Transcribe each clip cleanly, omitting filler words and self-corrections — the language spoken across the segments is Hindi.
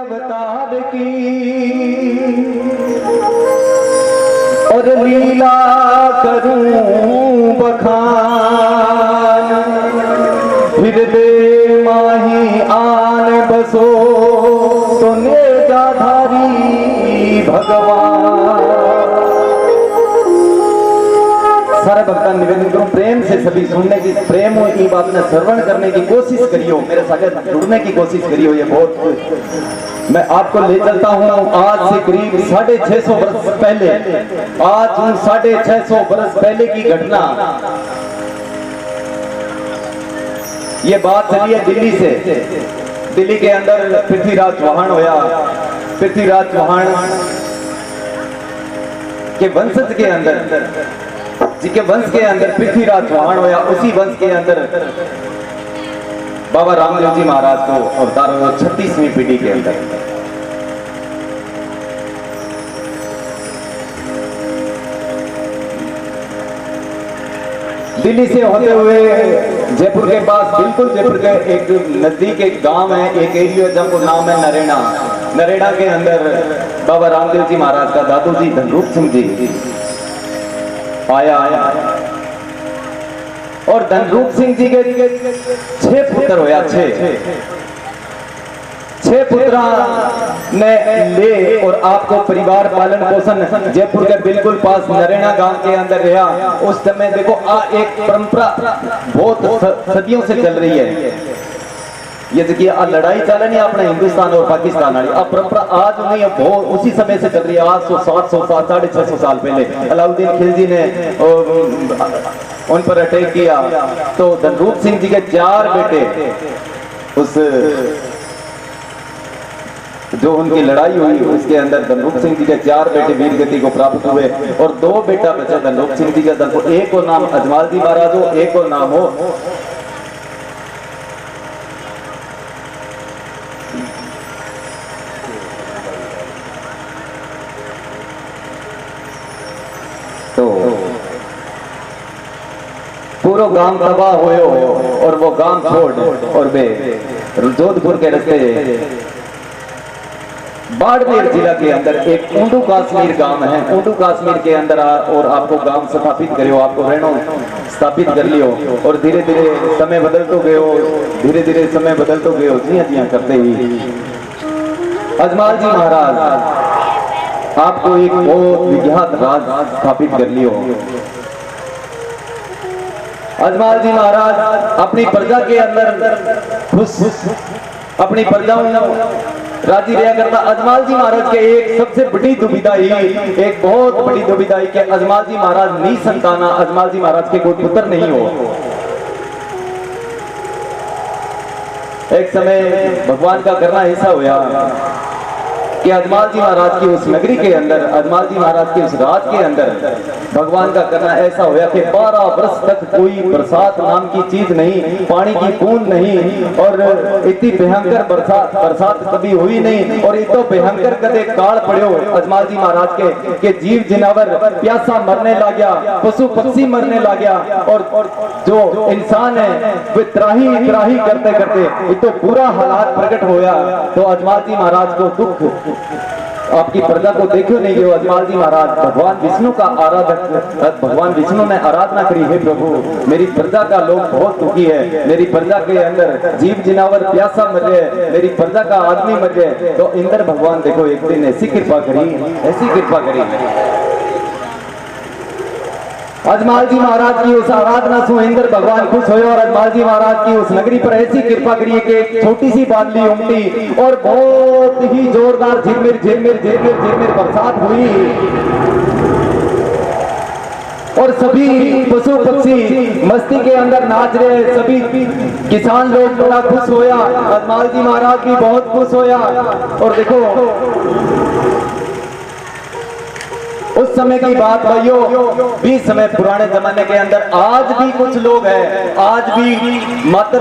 अवतार की और लीला करूं बखान, हृदय माही आन बसो तो नेजाधारी भगवान। सारे भक्तों निवेदन करूं प्रेम से सभी सुनने की, प्रेम हो ये बात ने श्रवण करने की कोशिश करियो, मेरे साथ जुड़ने की कोशिश करियो। ये बहुत मैं आपको ले चलता हूं आज से करीब 650 वर्ष पहले, आज 650 वर्ष पहले की घटना। ये बात चली है दिल्ली से। दिल्ली के अंदर पृथ्वीराज चौहान होया। पृथ्वीराज चौहान के वंशज के अंदर, जिसके वंश के अंदर पृथ्वीराज चौहान होया, उसी वंश के अंदर बाबा रामदेव जी महाराज को अवतार हुआ 36वीं पीढ़ी के अंदर। दिल्ली से होते हुए जयपुर के पास, बिल्कुल जयपुर के एक नजदीक एक गांव है, एक एरिया जिसका नाम है नरेड़ा। नरेड़ा के अंदर बाबा रामदेव जी महाराज का दादू जी धनरूप सिंह जी आया और धनरूप सिंह जी के 6 पुत्र होया। 6 पुत्रा ने ले और आपको परिवार पालन पोषण जयपुर के बिल्कुल पास नरेड़ा गांव के अंदर रहा। उस समय देखो एक परंपरा बहुत सदियों से चल रही है। ये देखिए लड़ाई चल रही है अपने हिंदुस्तान और पाकिस्तान वाली, अब परंपरा आज नहीं है, बहुत उसी समय से चल रही है। आज 700 साल 650 साल पहले अलाउद्दीन खिलजी ने उन पर अटैक किया तो धनरूप सिंह जी के 4 बेटे, उस जो उनकी लड़ाई हुई उसके अंदर धनरूप सिंह जी के 4 बेटे वीर गति को प्राप्त हुए और 2 बेटा बचा धनरूप सिंह जी का। एक को नाम अजमाल जी महाराज हो, एक को नाम हो तो पूरा गांव तबाह हो और वो गांव छोड़ और वे जोधपुर के रास्ते बाड़मेर जिला के अंदर एक ऊंडू कश्मीर गांव है। ऊंडू कश्मीर के अंदर और आपको गांव स्थापित करियो, आपको रहनो स्थापित कर लियो और धीरे धीरे समय बदल तो गए हो, धीरे धीरे समय बदल तो गए हो। जिया करते ही अजमाल जी महाराज आपको एक बहुत विख्यात राज स्थापित कर लियो। अजमाल जी महाराज अपनी प्रजा के अंदर खुश, अपनी प्रजाओं राजी रहा करता। अजमाल जी महाराज के एक सबसे बड़ी दुविधा ही, एक बहुत बड़ी दुविधा ही कि अजमाल जी महाराज नहीं संताना, अजमाल जी महाराज के कोई पुत्र नहीं हो। एक समय भगवान का करना ऐसा हुआ कि अजमाल जी महाराज की उस नगरी के अंदर, अजमाल जी महाराज के उस राज के अंदर भगवान का करना ऐसा हुआ कि 12 वर्ष तक कोई बरसात नाम की चीज नहीं, पानी की बूंद नहीं और इतनी भयंकर बरसात कभी हुई नहीं और इतो भयंकर कदे काल पड़ो अजमाल जी महाराज के जीव जिनावर प्यासा मरने लग गया, पशु पक्षी मरने लग गया और जो इंसान है वे त्राही त्राही करते करते इतो बुरा हालात प्रकट होया। तो अजमाल जी महाराज को दुख, आपकी प्रजा को देखो नहीं गयो। अजमाल जी महाराज भगवान विष्णु का आराधक, भगवान विष्णु ने आराधना करी, हे प्रभु मेरी प्रजा का लोग बहुत दुखी है, मेरी प्रजा के अंदर जीव जिनावर प्यासा मर रहे, मेरी प्रजा का आदमी मर रहे। तो इंद्र भगवान देखो एक दिन ऐसी कृपा करी, ऐसी कृपा करी अजमाल जी महाराज की उस आराधना से इंद्र भगवान खुश हुए और अजमाल जी महाराज की उस नगरी पर ऐसी कृपा करिए कि एक छोटी सी बादली उमटी और बहुत ही जोरदार झिरमिर झिरमिर झिरमिर झिरमिर बरसात हुई और सभी पशु पक्षी मस्ती के अंदर नाच रहे, सभी किसान लोग बड़ा खुश होया, अजमाल जी महाराज भी बहुत खुश होया। और देखो उस समय की बात भाइयों, 20 समय पुराने जमाने के अंदर आज भी कुछ लोग हैं, आज भी मात्र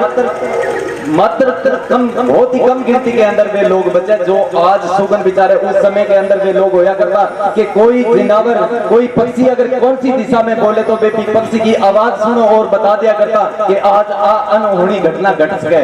कम, बहुत ही कम गिनती के अंदर वे लोग बचे जो आज सुगन बेचारे। उस समय के अंदर वे लोग होया करता कि कोई जिनावर, कोई पक्षी अगर कौन सी दिशा में बोले तो वे पक्षी की आवाज सुनो और बता दिया करता कि आज अनहोनी घटना घट सके।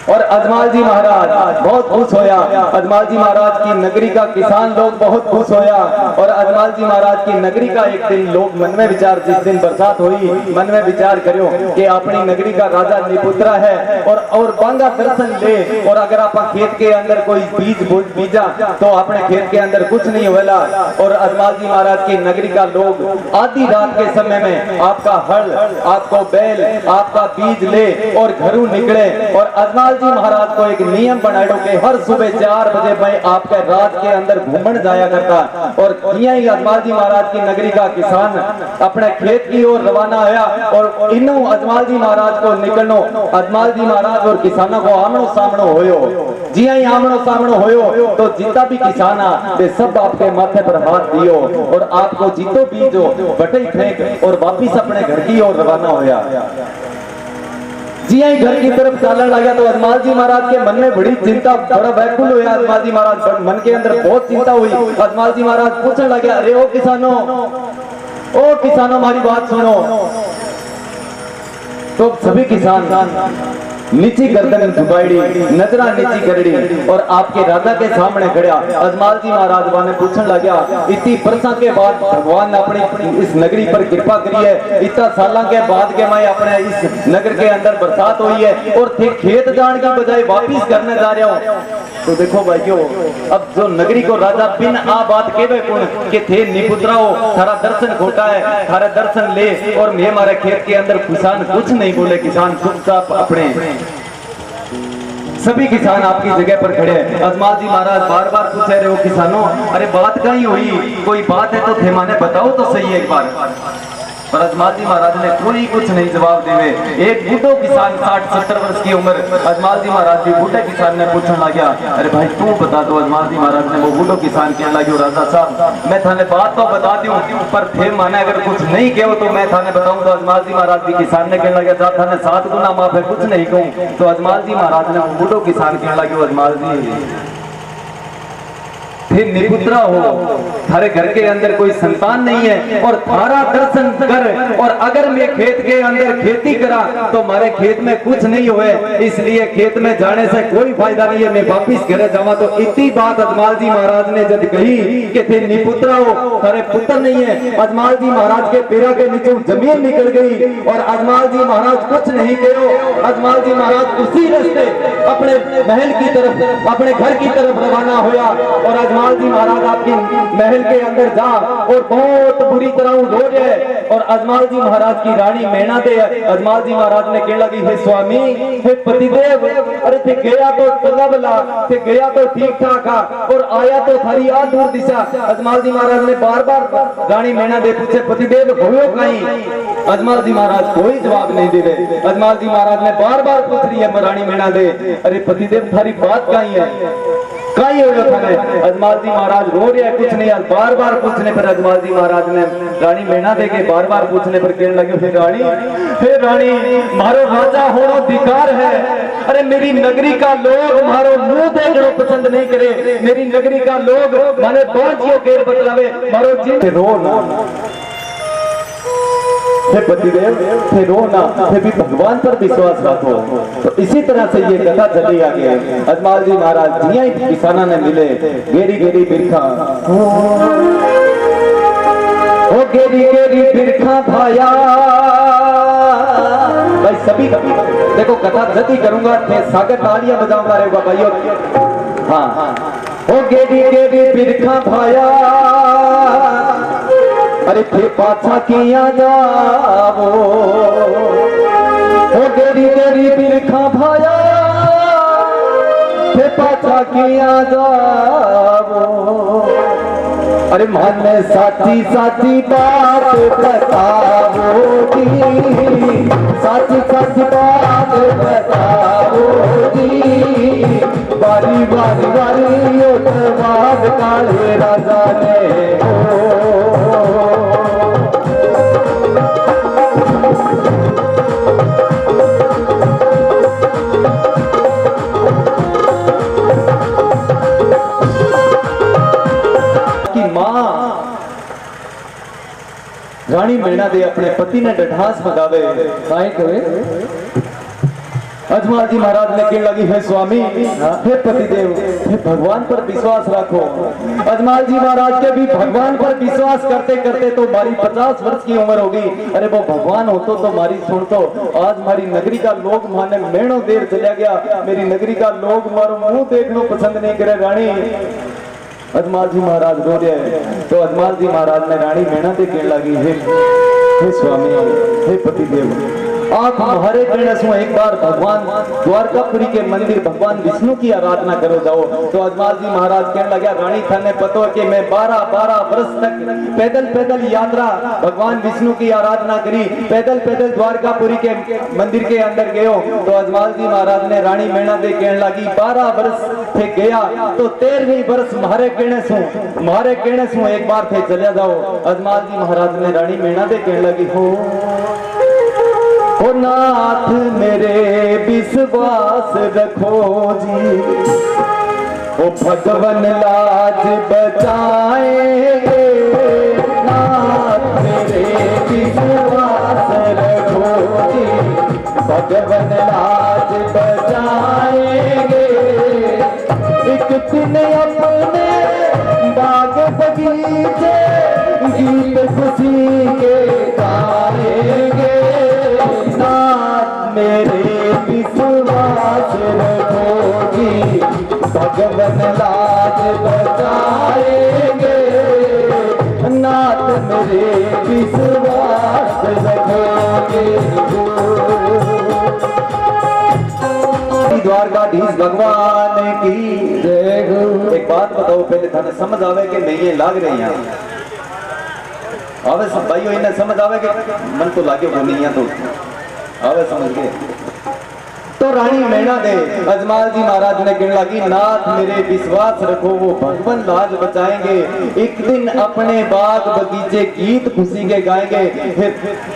और अजमाल जी महाराज बहुत खुश होया। अजमाल जी महाराज की नगरी का किसान लोग बहुत खुश होया। और अजमाल जी महाराज की नगरी का एक दिन लोग मन में विचार, जिस दिन बरसात हुई मन में विचार करो कि अपनी नगरी का राजा निपुत्रा है और बांगा दर्शन ले। और अगर आप खेत के अंदर कोई बीज बीजा तो अपने खेत के अंदर कुछ नहीं होगा। और अजमाल जी महाराज की नगरी का लोग आधी रात के समय में आपका हल, आपको बैल, आपका बीज ले और घरों निकले। और अजमाल जी महाराज को एक नियम बनाए कि हर सुबह 4 बजे मैं आपके राज के अंदर घूमने जाया करता। और ही अजमाल जी महाराज की नगरी का किसान अपने खेत की ओर रवाना होया। और इन्हों अजमाल जी महाराज को निकलनो, अजमाल जी महाराज और किसानों को आमनो सामनो होयो। जी ही आमनो सामनो होयो तो जितना भी किसान वे सब आपके माथे पर हाथ दियो और आपको जीतो बीजो बटे फेंक और वापिस अपने घर की ओर रवाना होया। जी आई घर की तरफ चलने लगा तो अजमाल जी महाराज के मन में बड़ी चिंता, बड़ा व्याकुल हुआ। अजमाल जी महाराज मन के अंदर बहुत चिंता हुई। अजमाल जी महाराज पूछने लगे, अरे ओ किसानों हमारी बात सुनो। तो सभी किसान नीची गर्दन झुकाई, नजरा नीची करड़ी और आपके राजा के सामने खड़ा। अजमाल जी महाराज ने पूछने लगा, इतनी बरसा के बाद भगवान ने अपनी इस नगरी पर कृपा करी है, इतना साल के बाद के मैं अपने इस नगर के अंदर बरसात हुई है और थे खेत जाने की बजाय वापिस करने जा रहा हूँ। तो देखो भाइयों, अब जो नगरी को राजा बिन आ बात के कि थे निपुत्रा हो, थारा दर्शन खोटा है, थारा दर्शन ले। और मैं हमारे खेत के अंदर किसान कुछ नहीं बोले, किसान चुपचाप अपने सभी किसान आपकी जगह पर खड़े हैं। अजमाल जी महाराज बार बार पूछ रहे हो, किसानों अरे बात कहीं हुई, कोई बात है तो थे माने बताओ तो सही एक बार। पर अजमाल जी महाराज ने कोई कुछ नहीं जवाब देवे। एक बूढ़ो किसान 60-70 वर्ष की उम्र, अजमाल जी महाराज भी बूढ़े किसान ने पूछने लगा, अरे भाई तू बता दो। अजमाल जी महाराज ने वो बूढ़ो किसान कहने लगे, राजा साहब मैं थाने बात तो बता दूं पर थे माने अगर कुछ नहीं कहो तो मैं थाने बताऊं। तो अजमाल जी महाराज भी किसान ने कहने लगे, साहब थाने 7 गुना माफ है, कुछ नहीं कहूं। तो अजमाल जी महाराज ने बूढ़ो किसान कहने लगे, अजमाल जी फिर निपुत्रा हो, थारे घर के अंदर कोई संतान नहीं है और थारा दर्शन कर। और अगर मैं खेत के अंदर खेती करा तो हमारे खेत में कुछ नहीं हुए, इसलिए खेत में जाने से कोई फायदा नहीं है, मैं वापिस घरे जावा। तो इतनी बात अजमाल जी महाराज ने जब कही कि थे निपुत्रा हो, थारे पुत्र नहीं है, अजमाल जी महाराज के पैरों के नीचे जमीन निकल गई और अजमाल जी महाराज कुछ नहीं कहो। अजमाल जी महाराज उसी रास्ते अपने महल की तरफ, अपने घर की तरफ रवाना होया। और अजमाल जी महाराज आपके महल के अंदर जा और बहुत बुरी तरह रो रहे। और अजमाल जी महाराज की रानी मैना दे अजमाल जी महाराज ने कह लगी, हे स्वामी, हे पतिदेव, अरे थे गया तो चला बला, थे गया तो ठीक ठाक और आया तो थारी आ दूर दिशा। अजमाल जी महाराज ने बार बार रानी मैना दे पूछे, पतिदेव होयो कहीं? अजमाल जी महाराज कोई जवाब नहीं दे रहे। अजमाल जी महाराज ने बार बार पूछ रही है रानी मैना दे, अरे पतिदेव थारी बात कहीं है, कहीं हो थाने? अजमाल जी महाराज रो रहे हैं, कुछ नहीं। बार बार पूछने पर अजमाल जी महाराज ने रानी मैना दे के बार बार पूछने पर कहने लगे, फिर रानी मारो राजा होना अधिकार है। अरे मेरी नगरी का लोग मारो मुंह देखना पसंद नहीं करे, मेरी नगरी का लोग माने बाजियों के बतलावे मारो जी रो ना। हे पतिदेव, हे रो ना, हे भी भगवान पर विश्वास रखो। तो इसी तरह से ये कथा चली आगे। अजमाल जी महाराज जिया किसाना ने मिले, गेरी गेरी बिरखा ओ गेरी गेरी बिरखा भाया। भाई सभी देखो कथा जल्दी करूंगा, सागर तालियां बजाऊंगा रहेगा भाइयों। हाँ, ओ गेरी गेरी बिरखा भाया, अरे थे पाछा किया जावो, ओ गेरी गेरी बिरखा भाया, थे पाछा किया जावो। अरे मन में साची साची बात बताओ जी, साची साची बात बताओ जी। बारी बारी बारी उठवाद काले राजा ने रानी मैना दे अपने पति ने डठास मगावे, काहे कहे अजमल जी महाराज ने कहने लगी, हे स्वामी, हे पतिदेव, हे भगवान पर विश्वास रखो। अजमल जी महाराज के भी भगवान पर विश्वास करते करते तो हमारी 50 वर्ष की उम्र होगी। अरे वो भगवान हो तो हमारी सुन तो, आज हमारी नगरी का लोग माने मेणो देर चला गया, मेरी नगरी का लोग मारो मुंह देखना पसंद नहीं करे। रानी अजमल जी महाराज रो रहे, तो अजमल जी महाराज ने रानी मेणा से कहने लगी, हे स्वामी, हे पतिदेव, आप हमारे कहने से एक बार भगवान द्वारकापुरी के मंदिर भगवान विष्णु की आराधना करो जाओ। तो अजमल जी महाराज कहने लगा, रानी थाने पतो है कि मैं 12 वर्ष तक पैदल पैदल यात्रा भगवान विष्णु की आराधना करी, पैदल पैदल द्वारकापुरी के मंदिर के अंदर गयो। तो अजमल जी महाराज ने रानी मेणा दे कहने लगी, 12 वर्ष थे गया तो 13वीं वर्ष मारे कहने से एक बार थे चले जाओ। अजमल जी महाराज ने रानी मेणा दे कहने लगी, हो नाथ मेरे विश्वास रखो जी, ओ भगवन लाज बचाएंगे। नाथ मेरे विश्वास रखो जी, भगवन लाज बचाएंगे। एक दिन अपने बाग बगीचे गीत खुशी के गाएंगे। मेरे विश्वास रखो जी, भगवन लाज बचाएंगे। नाथ मेरे विश्वास रखोगे। द्वारकाधीश भगवान की जय। एक बात बताओ, पहले थाने समझ आवे कि नहीं ये लाग रही हैं? आवे सब भाइयों, इन्हें समझ आवे कि मन तो लागे वो नहीं है, तो आवे समझ गए। तो रानी मेणा दे अजमल जी महाराज ने कहने लगी, नाथ मेरे विश्वास रखो, वो भगवान लाज बचाएंगे। एक दिन अपने बाग बगीचे गीत खुशी के गाएंगे।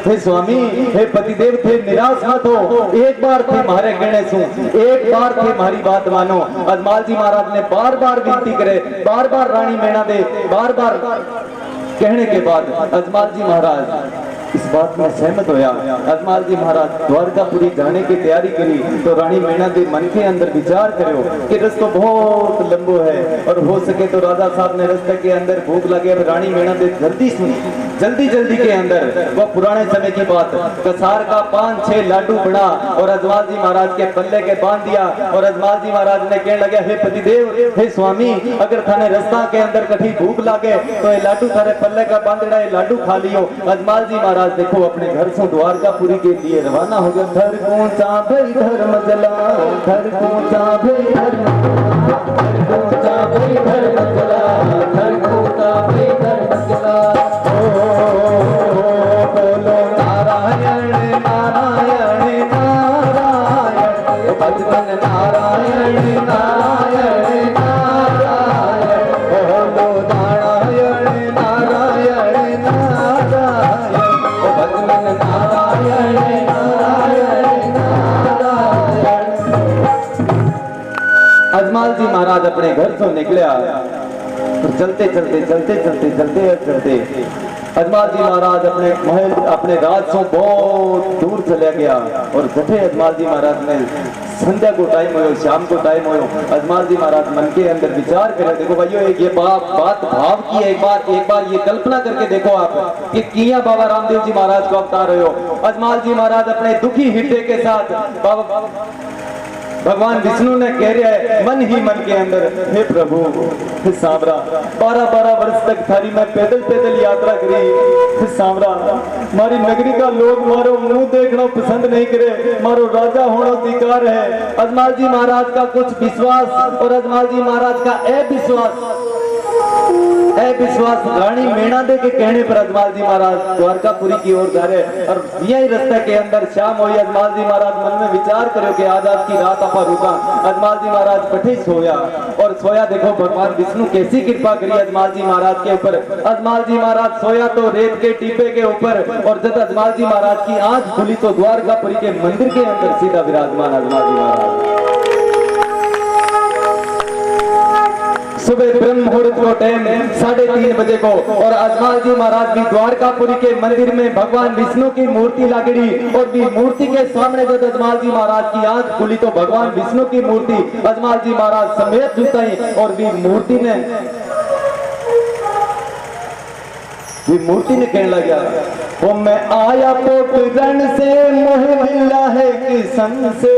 हे स्वामी, हे पतिदेव, थे निराश मत हो, एक बार थे हमारे कहने सुन, एक बार थे हमारी बात मानो। अजमल जी महाराज ने बार बार विनती करे, बार बार रानी मेणा दे बार बार कहने के बाद अजमल जी महाराज इस बात में सहमत होया। अजमल जी महाराज द्वारकापुरी जाने की तैयारी करी। तो रानी मेणा दे मन के अंदर विचार करो कि रास्ता बहुत लंबो है, और हो सके तो राजा साहब ने रास्ते के अंदर भूख लगे। अब रानी मेणा दे जल्दी सुनी, जल्दी के अंदर वो पुराने समय की बात, कसार का 5-6 लाडू बना और अजमल जी महाराज के पल्ले के बांध दिया। और अजमल जी महाराज ने कहने लगे, हे पतिदेव, हे स्वामी, अगर थाने रास्ता के अंदर कठी भूख लागे तो ये लाडू थारे पल्ले का बांधना, ये लाडू खा लियो। अजमल जी महाराज देखो अपने घर से द्वारकापुरी के लिए रवाना हो गया। धर पहुंचा भाई धर्म जला, धर पहुंचा भाई धर्म, धर पहुंचा भाई धर्म जला, धर पहुंचा भाई धर्म जला। बोलो नारायण नारायण नारायण, भजन नारायण नारायण नारायण, बोलो नारायण नारायण नारायण, भगवान नारायण नारायण नारायण। अजमल जी महाराज अपने घर से निकले और चलते अजमल जी महाराज अपने महल अपने राज से बहुत दूर चले गया। और जैसे अजमल जी महाराज ने संध्या को टाइम हो, शाम को टाइम हो, अजमल जी महाराज मन के अंदर विचार करे। देखो भाइयों, एक ये बात भाव की है। एक बार ये कल्पना करके देखो आप कि किया बाबा रामदेव जी महाराज को अवतार हो। अजमल जी महाराज अपने दुखी हृदय के साथ बाबा भगवान विष्णु ने कह रहा है मन ही मन के अंदर, हे प्रभु, हे सांवरा, 12 वर्ष तक थारी मैं पैदल यात्रा करी। हे सांवरा, मारी नगरी का लोग मारो मुंह देखना पसंद नहीं करे, मारो राजा होना अधिकार है। अजमल जी महाराज का कुछ विश्वास और अजमल जी महाराज का अविश्वास रानी मेणा दे के कहने पर अजमल जी महाराज द्वारकापुरी की ओर जा रहे। और यही रास्ते के अंदर शाम हुई। अजमल जी महाराज मन में विचार करो कि आज की रात आपा रुका। अजमल जी महाराज पठे सोया और सोया। देखो भगवान विष्णु कैसी कृपा करी अजमल जी महाराज के ऊपर। अजमल जी महाराज सोया तो रेत के टीपे के ऊपर, और जब अजमल जी महाराज की आंख खुली तो द्वारकापुरी के मंदिर के अंदर सीधा विराजमान अजमल जी महाराज। सुबह ब्रह्म मुहूर्त को टाइम 3:30 3 बजे को। और अजमाल जी महाराज भी द्वारकापुरी के मंदिर में भगवान विष्णु की मूर्ति लागड़ी और भी मूर्ति के सामने जब अजमाल जी महाराज की आंख खुली तो भगवान विष्णु की मूर्ति अजमाल जी महाराज समेत जुटाई और भी मूर्ति ने कहने लगा, वो मैं आया पोखरण से मोह मिला है किसन से,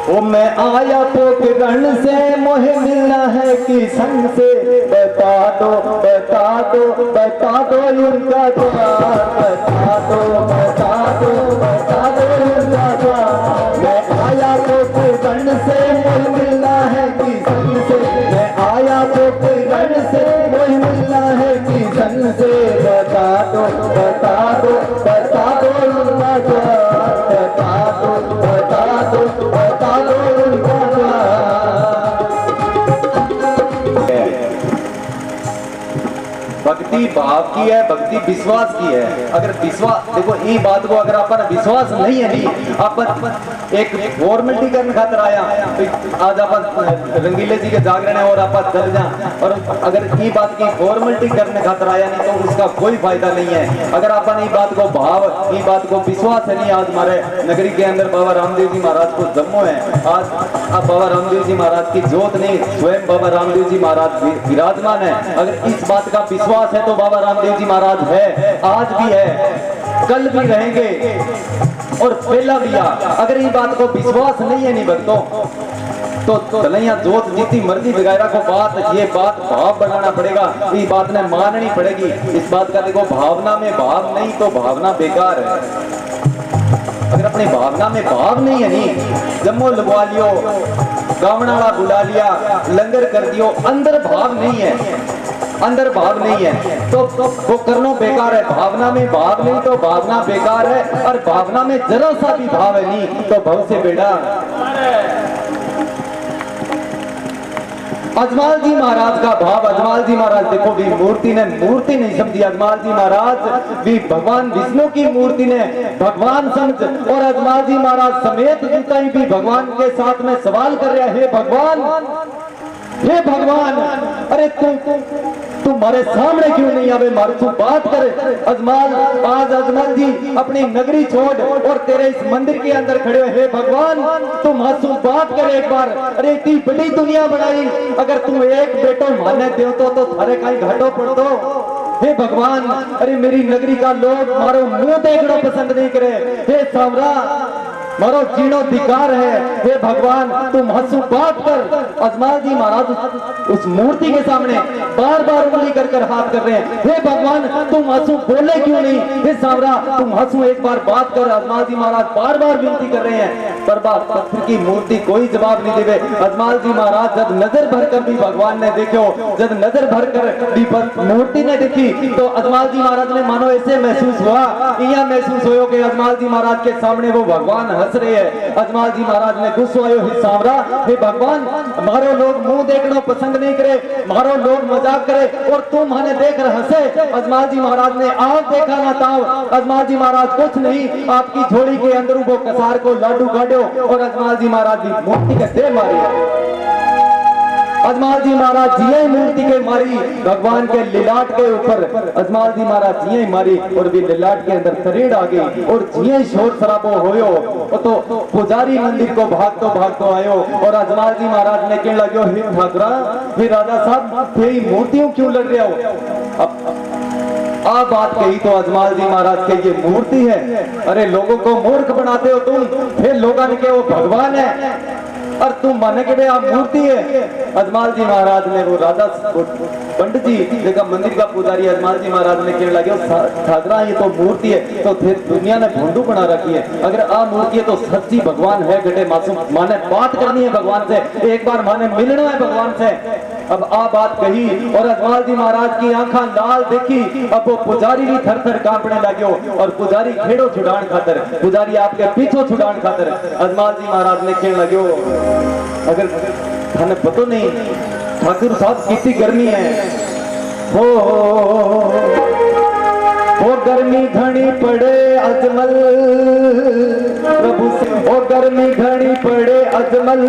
वो मैं आया पोखरण से मोह मिलना है किसन से, बता दो बता दो बता दो उनका द्वार, बता दो बता दो बता दो उनका द्वार। मैं आया पोखरण से मोह मिलना है किसन से, मैं आया पोखरण से मोह मिलना है किसन से, बता दो बता दो बता दो उनका द्वार, बता दो बता दो बता दो उनका द्वार। भक्ति भाव की है, भक्ति विश्वास की है। अगर विश्वास देखो ये बात को अगर अपन विश्वास नहीं है नहीं अपन एक फॉर्मेलिटी करने खातर आया तो आज अपन रंगीले जी के जागरण है और अपन चल जा और अगर ये बात की फॉर्मेलिटी करने खातर आया नहीं तो उसका कोई फायदा नहीं है। अगर अपन ये बात को भाव ये बात को विश्वास है नहीं, आज हमारे नगरी के अंदर बाबा रामदेव जी महाराज को जम्मो है, आज बाबा रामदेव जी महाराज की जोत नहीं स्वयं बाबा रामदेव जी महाराज विराजमान है। अगर इस बात का विश्वास है तो बाबा रामदेव जी महाराज है, आज भी है, कल भी रहेंगे और पहला भी आ। अगर ये बात को विश्वास नहीं है नहीं भक्तों तो तलैया जोत जितनी मर्जी वगैरह को ये बात भाव बनाना पड़ेगा, ये बात ने माननी पड़ेगी। इस बात का देखो भावना में भाव नहीं तो भावना बेकार है। अगर अपनी भावना में भाव नहीं है नहीं जम्मो लगवा लियो गावनाला बुला लिया लंगर कर दियो, अंदर भाव नहीं है, अंदर भाव नहीं है तो वो करना बेकार है। भावना में भाव नहीं तो भावना बेकार है और भावना में जरा सा भी भाव है नहीं तो भव से बेटा। अजमाल जी महाराज का भाव, अजमाल जी महाराज देखो भी मूर्ति ने मूर्ति नहीं समझी, अजमाल जी महाराज भी भगवान विष्णु की मूर्ति ने भगवान समझ और अजमाल जी महाराज समेत जितना ही भी भगवान के साथ में सवाल कर रहा है, हे भगवान अरे तुम्हारे सामने क्यों नहीं आवे, मारे तू बात करे। अजमाल आज अजमाल जी अपनी नगरी छोड़ और तेरे इस मंदिर के अंदर खड़े हो, हे भगवान तुम मासूम बात करे एक बार। अरे इतनी बड़ी दुनिया बनाई, अगर तुम एक बेटो माने दो तो थारे कहीं घाटो पड़ दो। हे भगवान अरे मेरी नगरी का लोग मारो मुंह देखना पसंद नहीं करे, हे सावरा मारो जीणो धिकार है, हे भगवान तुम हंसू बात कर। अजमाल जी महाराज उस मूर्ति के सामने बार बार उंगली कर हाथ कर रहे हैं, हे भगवान तुम हंसू बोले क्यों नहीं, हे सावरा तुम हंसू एक बार बात कर। अजमाल जी महाराज बार बार विनती कर रहे हैं पर बात पत्थर की मूर्ति कोई जवाब नहीं देवे। अजमाल जी महाराज जब नजर भर कर भी भगवान ने देखो, जब नजर भर कर भी मूर्ति ने देखी तो अजमाल जी महाराज ने मानो ऐसे महसूस हुआ, यह महसूस हो कि अजमाल जी महाराज के सामने वो भगवान हंस रहे हैं। अजमाल जी महाराज ने गुस्सा आयो, हे सावरा हे भगवान मारो लोग मुंह देखना पसंद नहीं करे, मारो लोग मजाक करे और तुम हमें देख रहे हंसे। अजमाल जी महाराज ने आप देखा ना ताव, अजमाल जी महाराज कुछ नहीं आपकी झोली के अंदर वो कसार को लाडू गाड़ो और अजमाल जी महाराज की मूर्ति के दे मारी। अजमाल जी महाराज जिये मूर्ति के मारी भगवान के लिलाट के ऊपर, अजमाल जी महाराज जिये मारी और भी लिलाट के अंदर तरेड़ आ गई और जिये शोर शराबो होयो तो पुजारी मंदिर को भागतो आयो और अजमाल जी महाराज ने कहने लगे, हे ठाकुरा हे राजा साहब ये मूर्तियों क्यों लड़ रहे हो। अब बात कही तो अजमाल जी महाराज के ये मूर्ति है, अरे लोगों को मूर्ख बनाते हो तुम, फिर लोगों ने कहा वो भगवान है और तुम माने के आप मूर्ति है। अजमाल जी महाराज ने वो राजा पंडित जी देखा मंदिर का पुजारी अजमाल जी महाराज ने कहने लगे, ठाकरा ये तो मूर्ति है तो फिर दुनिया ने भोंडू बना रखी है, अगर आ मूर्ति है तो सच्ची भगवान है गटे मासूम, माने बात करनी है भगवान से, एक बार माने मिलना है भगवान से। अब आ बात कही और अजमाल जी महाराज की आंखा लाल देखी, अब वो पुजारी भी थर थर कांपने लगे और पुजारी खेड़ो छुड़ान खातर, पुजारी आपके पीछे छुड़ान खातर अजमाल जी महाराज ने कहने लगे, अगर थाने पता नहीं ठाकुर साहब कितनी गर्मी है, हो गर्मी घनी पड़े अजमल प्रभु ओ गर्मी घनी पड़े अजमल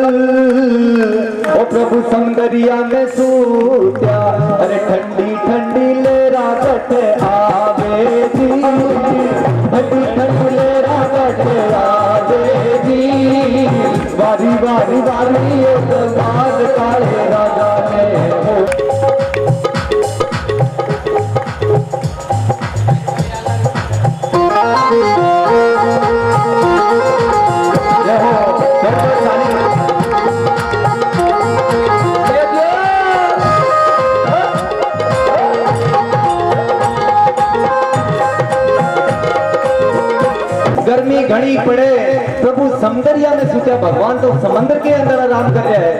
ओ प्रभु सौंदर्या में सूत्या अरे ठंडी ठंडी लेरा गट आवे जी ठंडी ठंडी लेरा गट आवे जी वारी वारी वारी एक बार काले राजा ने हो गर्मी घनी पड़े प्रभु सौंदर्या में सोचा भगवान तो समंदर के अंदर आराम कर रहे हैं।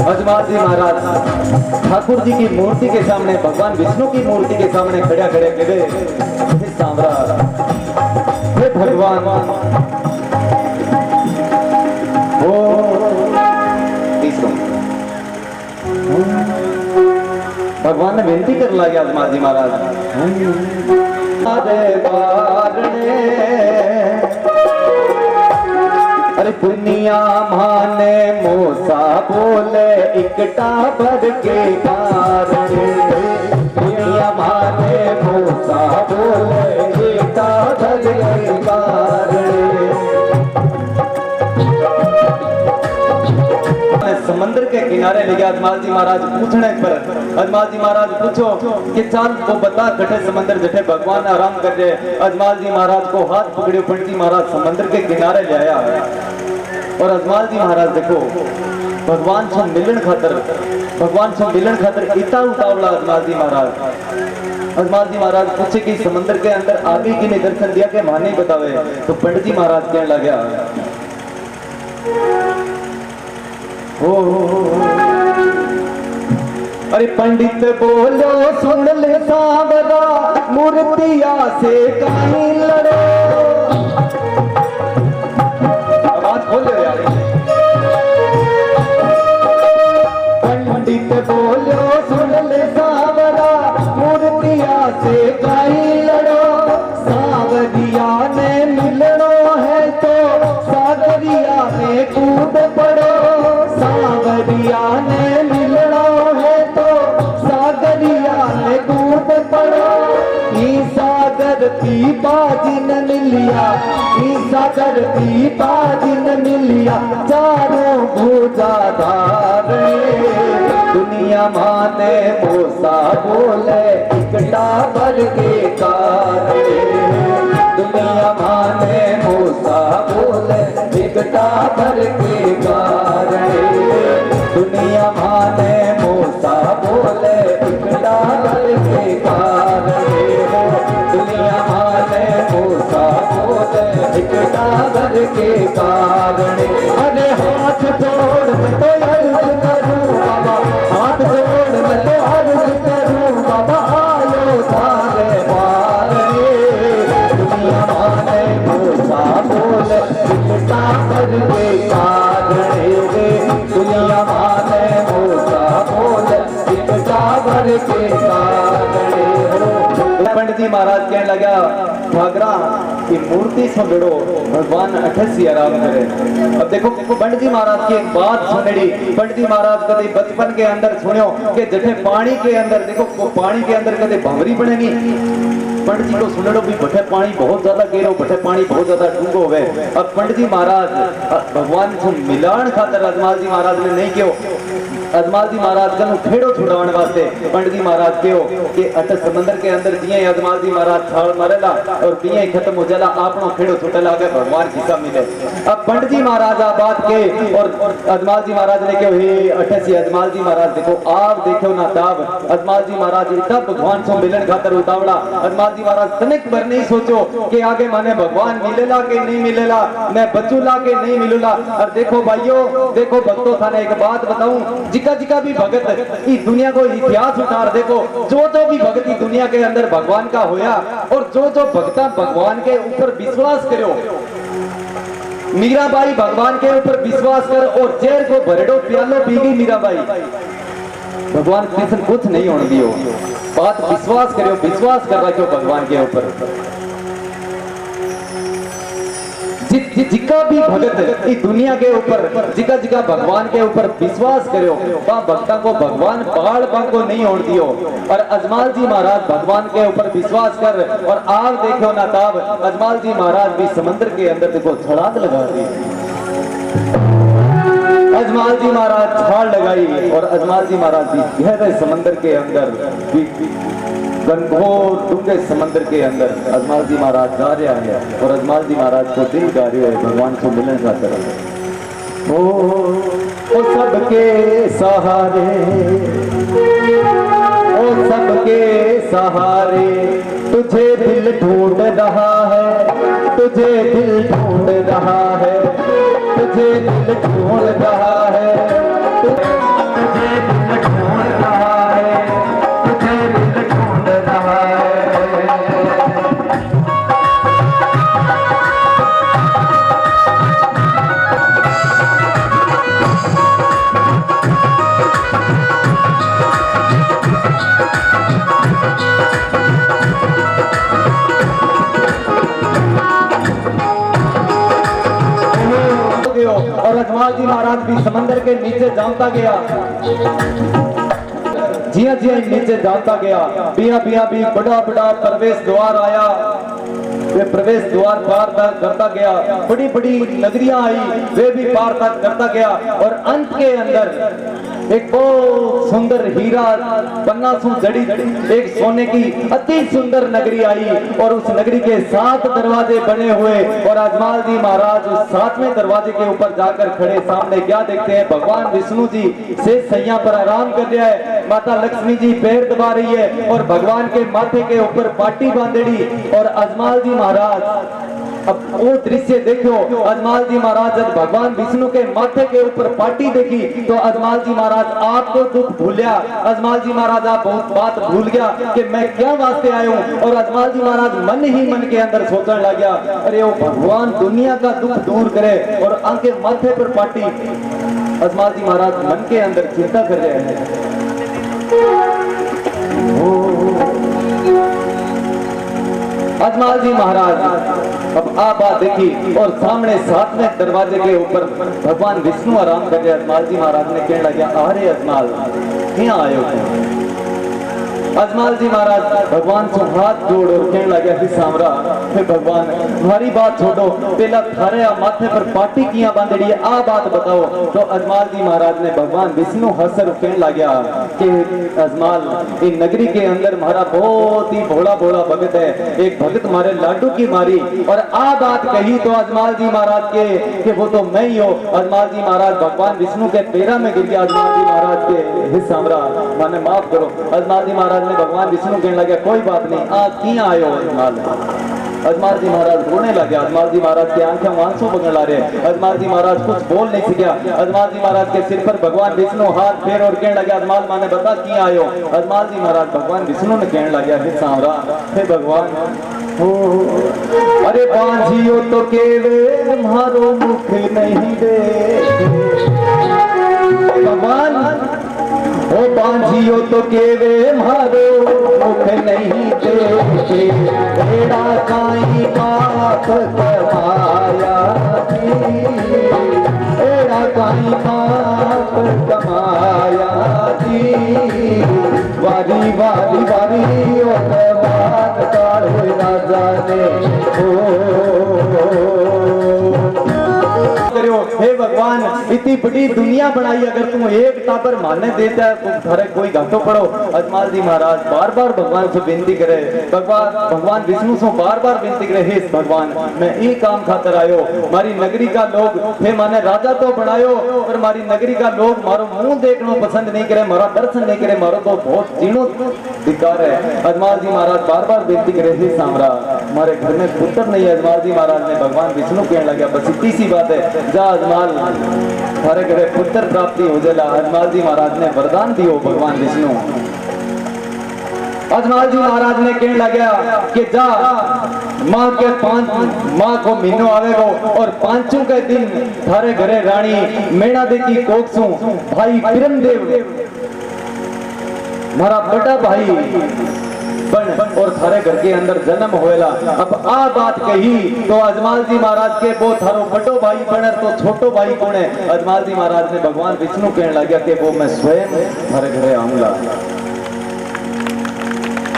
अजमाल जी महाराज ठाकुर जी की मूर्ति के सामने भगवान विष्णु की मूर्ति के सामने खड़ा खड़े कहे हे सांवरा हे भगवान ओ भगवान ने विनती कर लगे अजमाल जी महाराज अरे दुनिया माने मोसा बोले इकटा भर के कारण दुनिया माने मोसा बोले इकटा भर के कारण समंदर के किनारे ले गया अजमाल जी महाराज पूछने पर अजमाल जी महाराज पूछो कि चल वो बता जठे समंदर जठे भगवान आराम कर रहे। अजमाल जी महाराज को हाथ पकड़े पंडित जी महाराज समंदर के किनारे ले आया और अजमाल जी महाराज देखो भगवान से मिलन खातर इतना उतावला अजमाल जी महाराज। अजमाल जी महाराज पूछे कि समंदर के अंदर आगे की ने दर्शन दिया के माने बतावे तो पंडित जी महाराज कहने लगा अरे पंडित बोलो सुन ले सांवरा मूर्तिया से कहीं लड़ो आवाज बोलो यार पंडित बोलो सुन ले सांवरा मूर्तिया से कहीं लड़ो सांवरिया ने मिलनो है तो सागरिया में कूद पड़ो सागरिया ने मिलना है तो सागरिया में कूद पड़ो ई सागर की बाजी न मिलिया ई सागर की बाजी न मिलिया चारों भुजा धारे दुनिया माने मोसा बोले इकटा भर के कारण दुनिया माने मोसा बोले इकटा भर के कारण दुनिया माने मोसा बोले इकटा भर के कारण दुनिया माने मोसा बोले इकटा भर के कारण अरे हाथ जोड़ मैं तो अर्ज करूं बाबा हाथ जोड़ मैं तो अर्ज करूं बाबा आयो थारे मारे दुनिया माने मोसा बोले इकटा भर के कारण दुनिया माने मोसा बोले इकटा भर के कारण पंडित जी महाराज कहने लगा भागरा की मूर्ति से बिड़ो भगवान 88 आराम करे। अब देखो पंडित जी महाराज की एक बात सुनेड़ी पंडित जी महाराज कदे बचपन के अंदर सुनियो कि जठे पानी के अंदर देखो पानी के अंदर कदे भंवरी बनेगी पंडित जी को सुनेड़ो भी बठे पानी बहुत ज्यादा गहरो बठे पानी बहुत ज्यादा डूंगो हुए। अब पंडित जी महाराज भगवान से मिलान खातर अजमाल जी महाराज ने नहीं क्यों अजमाल जी महाराज का खेड़ो छुड़ाने वास्ते पंडित जी महाराज कहो कि अट समंदर के अंदर दिए अजमाल जी महाराज छाल मारेला और दिए खत्म हो जाला आपनो खेड़ो छुटेला आगे भगवान किसा मिले। अब पंडित जी महाराज आ बात के और अजमाल जी महाराज ने कहो हे अठसी अजमाल जी महाराज देखो आप देखो ना ताब अजमाल जी महाराज इतना भगवान से मिलन खातर उतावड़ा अजमाल जी महाराज तनिक भर नहीं सोचो कि आगे माने भगवान मिलेला के नहीं मिलेला मैं बचूला के नहीं मिलूला। और देखो भाइयों देखो भक्तों थाने एक बात बताऊं जिका जिका भी भगत इस दुनिया को इतिहास उतार देखो जो भी भगत इस दुनिया के अंदर भगवान का होया और जो भक्ता भगवान के ऊपर विश्वास करो मीराबाई भगवान के ऊपर विश्वास कर और जेर को भरडो प्यालो पी गई मीराबाई भगवान कृष्ण कुछ नहीं होने दियो। बात विश्वास करो, विश्वास कर रखो भगवान के ऊपर। जिका भी भगत इस दुनिया के ऊपर जिका जिका भगवान के ऊपर विश्वास करो वह भक्ता को भगवान पहाड़ पर को नहीं ओढ़ दियो। और अजमाल जी महाराज भगवान के ऊपर विश्वास कर और आप देखो ना ताब अजमाल जी महाराज भी समंदर के अंदर देखो छलांग लगा दी। अजमाल जी महाराज छाल लगाई और अजमाल जी महाराज भी गहरे समंदर के अंदर घनघोर डूंगे समंदर के अंदर अजमाल जी महाराज जा रहे हैं और अजमाल जी महाराज को दिल गा रहे है भगवान को मिलने का तरफ। ओ सबके सहारे, ओ सबके सहारे तुझे दिल ढूंढ रहा है, तुझे दिल ढूंढ रहा है, तुझे दिल ढूंढ रहा है, तुझे दिल ढूंढ रहा है, तुझे दिल ढूंढ रहा है। और अजमाल जी महाराज भी समंदर के नीचे जानता गया, जिया जिया नीचे जानता गया, बिया बिया भी बड़ा बड़ा प्रवेश द्वार आया। वे प्रवेश द्वार पार तक करता गया, बड़ी बड़ी नगरियां आई वे भी पार तक करता गया और अंत के अंदर एक बहुत सुंदर हीरा पन्ना सु जड़ी एक सोने की अति सुंदर नगरी आई और उस नगरी के 7 दरवाजे बने हुए और अजमाल जी महाराज उस 7वें दरवाजे के ऊपर जाकर खड़े। सामने क्या देखते हैं, भगवान विष्णु जी शेष सैया पर आराम कर रहा है, माता लक्ष्मी जी पैर दबा रही है और भगवान के माथे के ऊपर पाटी बांधेड़ी और अजमाल जी महाराज। अब वो दृश्य देखो, अजमाल जी महाराज जब भगवान विष्णु के माथे के ऊपर पाटी देखी तो अजमाल जी महाराज आपको दुख भूलिया, अजमाल जी महाराज आप बहुत बात भूल गया कि मैं क्या वास्ते आया हूँ। और अजमाल जी महाराज मन ही मन के अंदर सोचने लग गया, अरे वो भगवान दुनिया का दुख दूर करे और आंखें माथे पर पाटी। अजमाल जी महाराज मन के अंदर चिंता कर रहे हैं। अजमाल जी महाराज अब आप बात देखी और सामने 7वें दरवाजे के ऊपर भगवान विष्णु आराम कर रहे। अजमाल जी महाराज ने कहने लगा, अरे अजमाल क्या आयो तुम? अजमाल जी महाराज भगवान से हाथ जोड़ और कहने लगे, हे सामरा, हे भगवान हमारी बात छोड़ो, पहला थारे माथे पर पाटी किया बांधेड़ी है, आ बात बताओ। तो अजमाल जी महाराज ने भगवान विष्णु हंसर कहने लगा कि अजमाल इन नगरी के अंदर हमारा बहुत ही भोला भोला भगत है, एक भगत हमारे लाडू की मारी और आ बात कही तो अजमाल जी महाराज के कि वो तो मैं ही हो। अजमाल जी महाराज भगवान विष्णु के पैरा में गिर गया। अजमाल जी महाराज के, हे सामरा माने माफ करो। अजमाल जी महाराज ने भगवान विष्णु कहने लगे, कोई बात नहीं, आ किया आयो अजमाल। अजमाल जी महाराज रोने लगे। अजमाल जी महाराज की आंखें आंसू बगल आ रहे। अजमाल जी महाराज कुछ बोल नहीं सका। अजमाल जी महाराज के सिर पर भगवान विष्णु हाथ फेर और कहने लगे, अजमाल माने बता किया आयो। अजमाल जी महाराज भगवान विष्णु ने कहने लगे, हे सांवरा, हे भगवान, अरे बांझियो तो केवे मारो मुख नहीं दे भगवान, ओ बांझियो तो केवे मारो मुख नहीं देखे, एड़ा काई पाप कमाया जी, एड़ा काई पाप कमाया जी, वारी वारी वारी और बात काढ़े ना जाने करो। हे भगवान इतनी बड़ी दुनिया बनाई, अगर तुम एक टापर माने देता है तुम थारे कोई घाटो पड़ो। अजमाल जी महाराज बार बार भगवान से विनती करे, भगवान विष्णु से बार बार विनती करे, हे भगवान मैं ये काम खातर आयो, हमारी नगरी का लोग हे माने राजा तो बनायो पर हमारी नगरी का लोग मारो मुंह देखना पसंद नहीं करे, मारा दर्शन नहीं करे, मारो तो बहुत जीनो धिक्कार है। अजमाल जी महाराज बार बार विनती करे, हे सामरा हमारे घर में पुत्र नहीं है। अजमाल जी महाराज ने भगवान विष्णु कहने लगा, बस इतनी सी बात है, जा अजमाल थारे घरे पुत्र प्राप्ति हो जाला। अजमाल जी महाराज ने वरदान दियो भगवान विष्णु। अजमाल जी महाराज ने कहने लगा कि जा माँ के 5 माँ को महीनों आवेगो और 5 के दिन थारे घरे रानी मेणा देवी कोकसू भाई प्रेम देव मारा बड़ा भाई बन और थारे घर के अंदर जन्म होएला। अब आ बात कही तो अजमाल जी महाराज के वो थारो बड़ो भाई बने तो छोटो भाई कौन है? अजमाल जी महाराज ने भगवान विष्णु कहने लगा कि वो मैं स्वयं थारे घरे आऊंगा।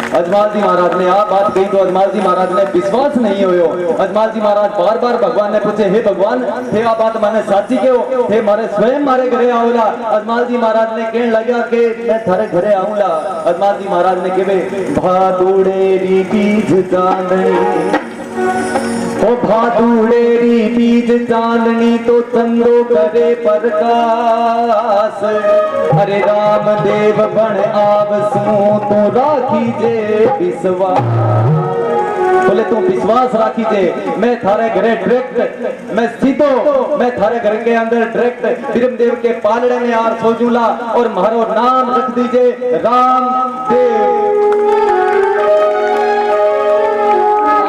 अजमाल जी महाराज ने आ बात कही तो अजमाल जी महाराज ने विश्वास नहीं होयो। अजमाल जी महाराज बार बार भगवान ने पूछे, हे भगवान थे आ बात मैंने साची के हो थे मारे स्वयं मारे घरे आऊला। अजमाल जी महाराज ने कहने लगा कि मैं थारे घरे आऊंगा। अजमाल जी महाराज ने कहे भादुड़ेरी बीज चांदनी, ओ भादुड़ेरी बीज चांदनी तो चंदो करे प्रकाश। अरे राम देव बण आवसू तो राखी जे विश्वास। बोले तू विश्वास राखी जे मैं थारे घरे डायरेक्ट मैं सीधो मैं थारे घर के अंदर डायरेक्ट ब्रह्मदेव के पालड़े में आर सोजूला और मारो नाम रख दीजिए राम देव।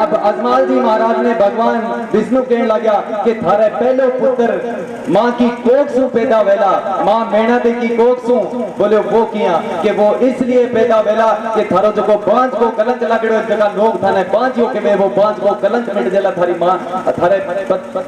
अब अजमाल जी महाराज ने भगवान विष्णु कहने लगा कि थारे पहलो पुत्र मां की कोख सु पैदा वेला, मां मेणा दे की कोख सु। बोले वो किया कि वो इसलिए पैदा वेला कि थारो जो बांझ को कलंक लागड़ो जगह लोग थाने बांझियो के वे वो बांझ को कलंक मिट जाला थारी मां थारे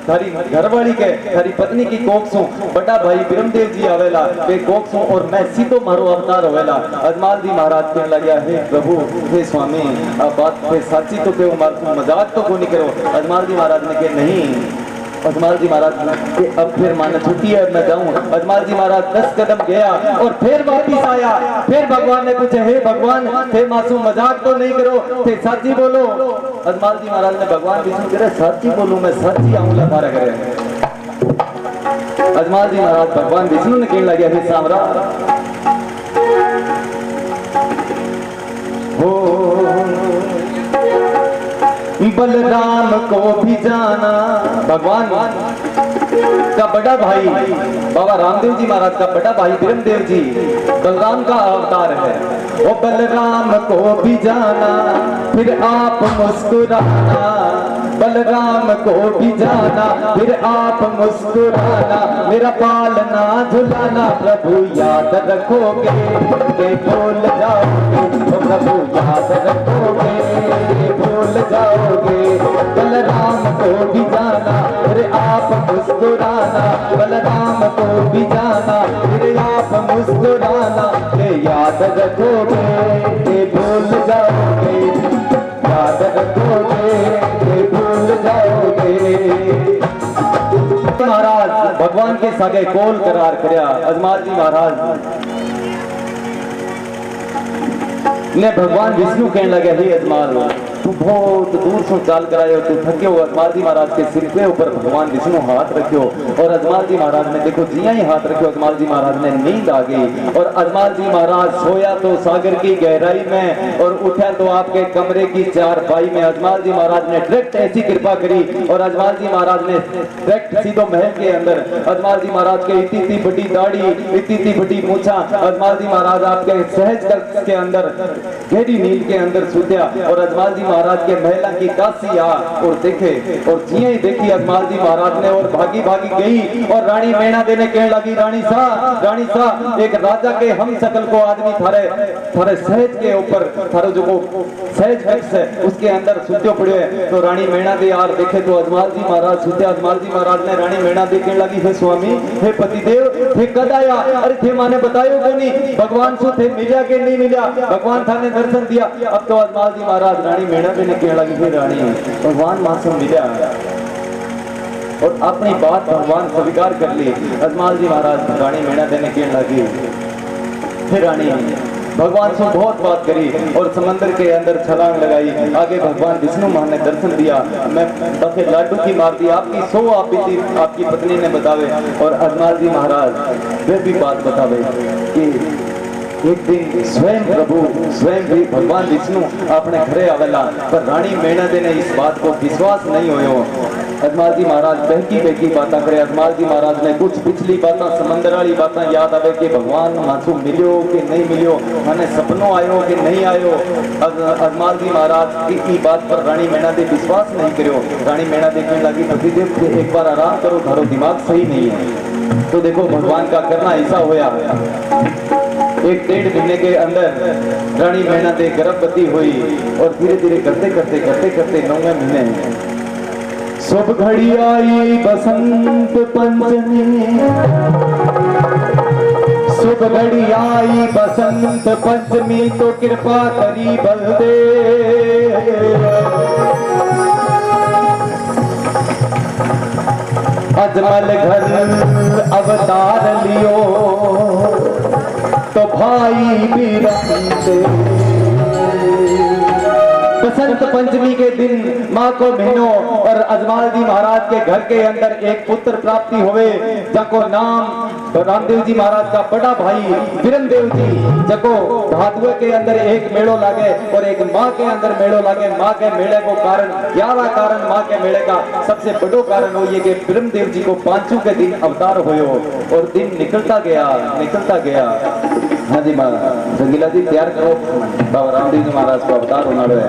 थारी घरवाली के थारी पत्नी की कोख सु। बड़ा भाई ब्रह्मदेव जी आवेला के कोख सु और मैं सीधो मारो अवतार होवेला। अजमाल जी महाराज कहने लगा, हे प्रभु हे स्वामी अब बात पे साची तो के मजाक तो को नहीं करो। अजमाल जी महाराज ने कहा नहीं। अजमाल जी महाराज के अब फिर माना छुट्टी है मैं जाऊं। अजमाल जी महाराज 10 कदम गया और फिर वापिस आया। फिर भगवान ने पूछे, हे भगवान थे मासूम मजाक तो नहीं करो थे साची बोलो। अजमाल जी महाराज ने भगवान विष्णु करे साची बोलो मैं साची आऊंगा थारे घरे। अजमाल जी महाराज भगवान विष्णु ने कहने लगे, हे सामरा बलराम को भी जाना। भगवान का बड़ा भाई बाबा रामदेव जी महाराज का बड़ा भाई ब्रह्मदेव जी बलराम का अवतार है। वो बलराम को भी जाना फिर आप मुस्कुराना, बलराम को भी जाना फिर आप मुस्कुराना। मेरा पालना झुलाना प्रभु याद रखोगे के भूल जाओगे, प्रभु याद रखोगे भूल जाओगे। बलराम को भी जाना फिर आप मुस्कुराना, बलराम को भी जाना फिर आप मुस्कुराना। ये याद रखोगे ये भूल जाओगे, याद रखोगे ये भूल जाओगे। महाराज भगवान के सागे कोल करार करया। अजमाल जी महाराज ने भगवान विष्णु कहने लगे, हे अजमाल तू बहुत दूर से चाल करायो तू थके हो। अजमाल जी महाराज के सिर के ऊपर भगवान विष्णु हाथ रखियो और अजमाल जी महाराज ने देखो जिया ही हाथ रखियो अजमाल जी महाराज ने नींद आ गई। और अजमाल जी महाराज सोया तो सागर की गहराई में और उठा तो आपके कमरे की चारपाई में। अजमाल जी महाराज ने डायरेक्ट ऐसी कृपा करी और अजमाल जी महाराज ने डायरेक्ट सीधो महल के अंदर। अजमाल जी महाराज के इतनी बड़ी दाढ़ी इतनी बड़ी मूछा। अजमाल जी महाराज आपके सहज कक्ष के अंदर गहरी नींद के अंदर सुत्या और अजमाल जी महाराज के महिला की काशी आ और देखे और जिये ही देखी अजमाल जी महाराज ने और भागी भागी गई और रानी मेणा देने कहने लगी, रानी सा एक राजा के हम सकल को आदमी थारे थारे सहज के ऊपर थारे जो सहज कक्ष है उसके अंदर सुत्यो पड़े है। तो रानी मेणा दे यार देखे तो अजमाल जी महाराज सुत्या। अजमाल जी महाराज ने रानी मेणा दे कहने लगी, हे स्वामी हे पतिदेव थे कद आया? अरे थे माने बतायो को नहीं भगवान सु थे मिला के नहीं मिला? भगवान था ने दर्शन दिया। अब तो अजमाल जी महाराज रानी मेणा देने कहने लगी, हे रानी भगवान मासूम मिला और अपनी बात भगवान स्वीकार कर ली। अजमाल जी महाराज रानी मेणा देने कहने लगी, हे रानी भगवान से बहुत बात करी और समंदर के अंदर छलांग लगाई। आगे भगवान विष्णु महान ने दर्शन दिया। मैं दफे लाडू की मार दी आपकी 100 आपकी पत्नी ने बतावे और अजमाल जी महाराज वे भी बात बतावे कि एक दिन स्वयं प्रभु स्वयं भी भगवान विष्णु अपने घरे आवेला पर रानी मेणा दे ने इस बात को विश्वास नहीं होयो। अजमाल जी महाराज बहकी बात करे। अजमाल जी महाराज ने कुछ पिछली बात समंदर वाली बात याद आवे कि भगवान मासू मिलियो कि नहीं मिलियो, मैंने सपनों आयो कि नहीं आयो। अजमाल जी महाराज की बात पर रानी मेणा दे विश्वास नहीं करो। रानी मेणा देखने लगी, पतिदेव एक बार आराम करो थारो दिमाग सही नहीं है। तो देखो भगवान का करना ऐसा होया एक 1.5 महीने के अंदर रानी मैना दे गर्भवती हुई और धीरे धीरे करते करते करते करते 9वें महीने शुभ घड़ी आई बसंत पंचमी, शुभ घड़ी आई बसंत पंचमी तो कृपा करी बलदेव, अजमल घर अवतार लियो तो भाई भी रखते। बसंत पंचमी के दिन माँ को बहनों और अजमाल जी महाराज के घर के अंदर एक पुत्र प्राप्ति हुए, जको नाम तो रामदेव जी महाराज का बड़ा भाई वीरमदेव जी, जको भादुए के अंदर एक मेड़ो लागे और एक माँ के अंदर मेड़ो लागे। माँ के मेले को कारण 11 कारण माँ के मेले का सबसे बड़ो कारण हो ये कि वीरमदेव जी को 5 के दिन अवतार हुए और दिन निकलता गया निकलता गया। हाँ जी माँ रंगीला जी तैयार करो, बाबा रामदेव जी महाराज को अवतार होना है।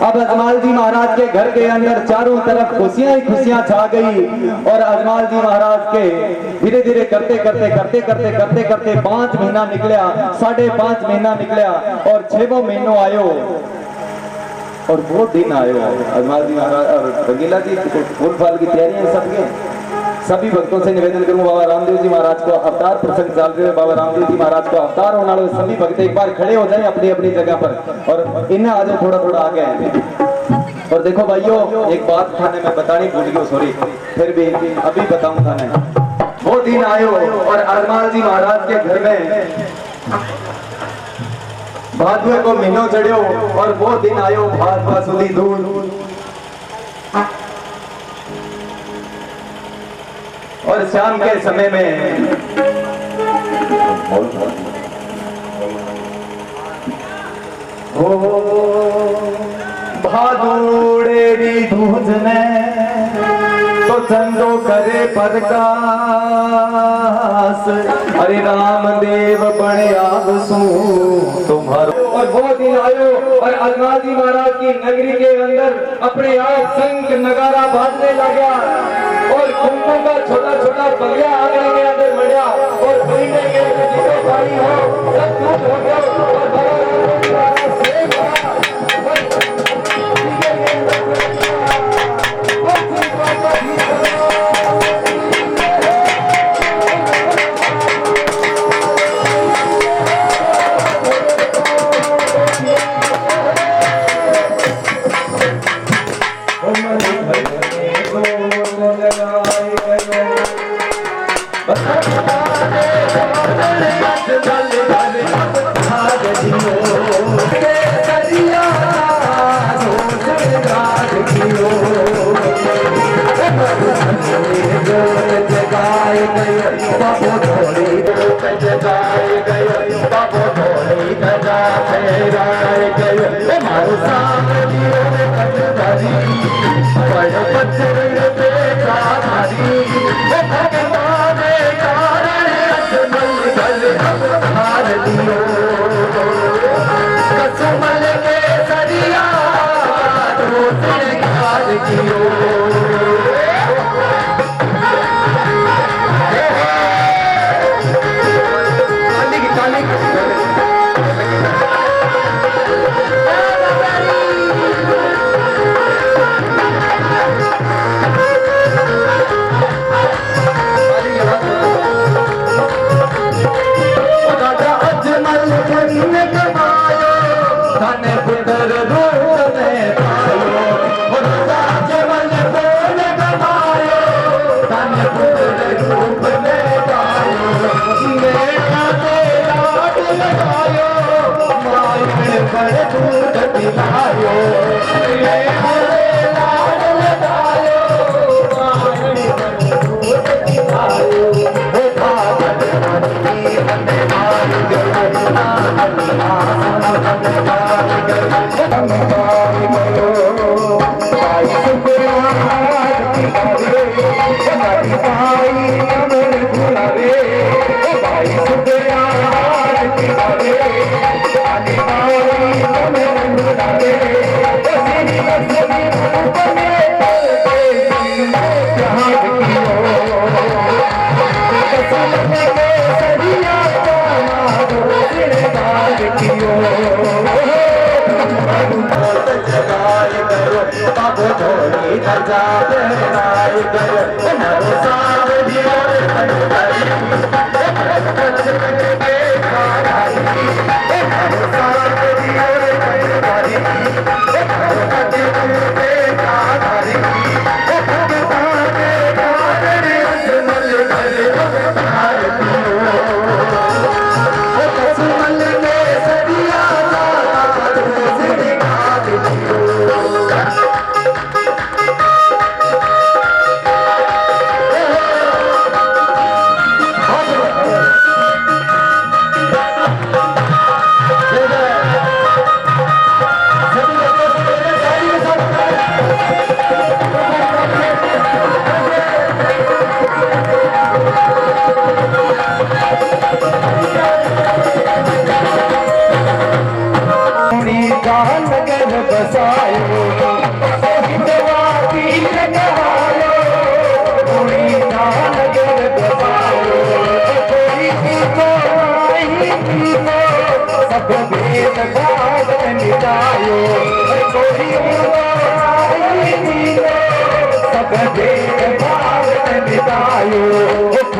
अब अजमाल जी महाराज के घर के अंदर चारों तरफ खुशियां ही खुशियां छा गई और अजमाल जी महाराज के धीरे धीरे करते करते करते करते करते करते 5 महीना निकलिया, 5.5 महीना निकलिया और 6वां महीनों आयो और वो दिन आयो। अजमाल जी महाराज और रंगीला जी फूल फाल की तैयारियां सबके सभी भक्तों से निवेदन करूं, बाबा रामदेव जी महाराज को अवतार प्रसंग चल रहे हैं, बाबा रामदेव जी महाराज को अवतार होने वाले सभी भक्त एक बार खड़े हो जाएं अपनी अपनी जगह पर और इन्हें आज थोड़ा थोड़ा आगे आए। और देखो भाइयों एक बात थाने में बतानी भूल गई, सॉरी, फिर भी अभी बताऊं थाने। वो दिन आयो और अजमाल जी महाराज के घर में भादुए को महीनों चढ़ियो और वो दिन आयो भादवा सुधी दूर और शाम के समय में हो भादुड़ेरी धूजने तो चंदो करे प्रकाश, अरे रामदेव बने आवसू तुम्हारो। और वो दिन आयो और अजमाल जी महाराज की नगरी के अंदर अपने आप संग नगारा बाजने लगा और कुंभों का छोटा छोटा बगिया आंगन के अंदर बढ़िया और महीने के जितने पानी हो सब दूध हो गया और भगवान बाबू थोड़ी धजा फहराए गयो मरो सावरियो रे बनवारी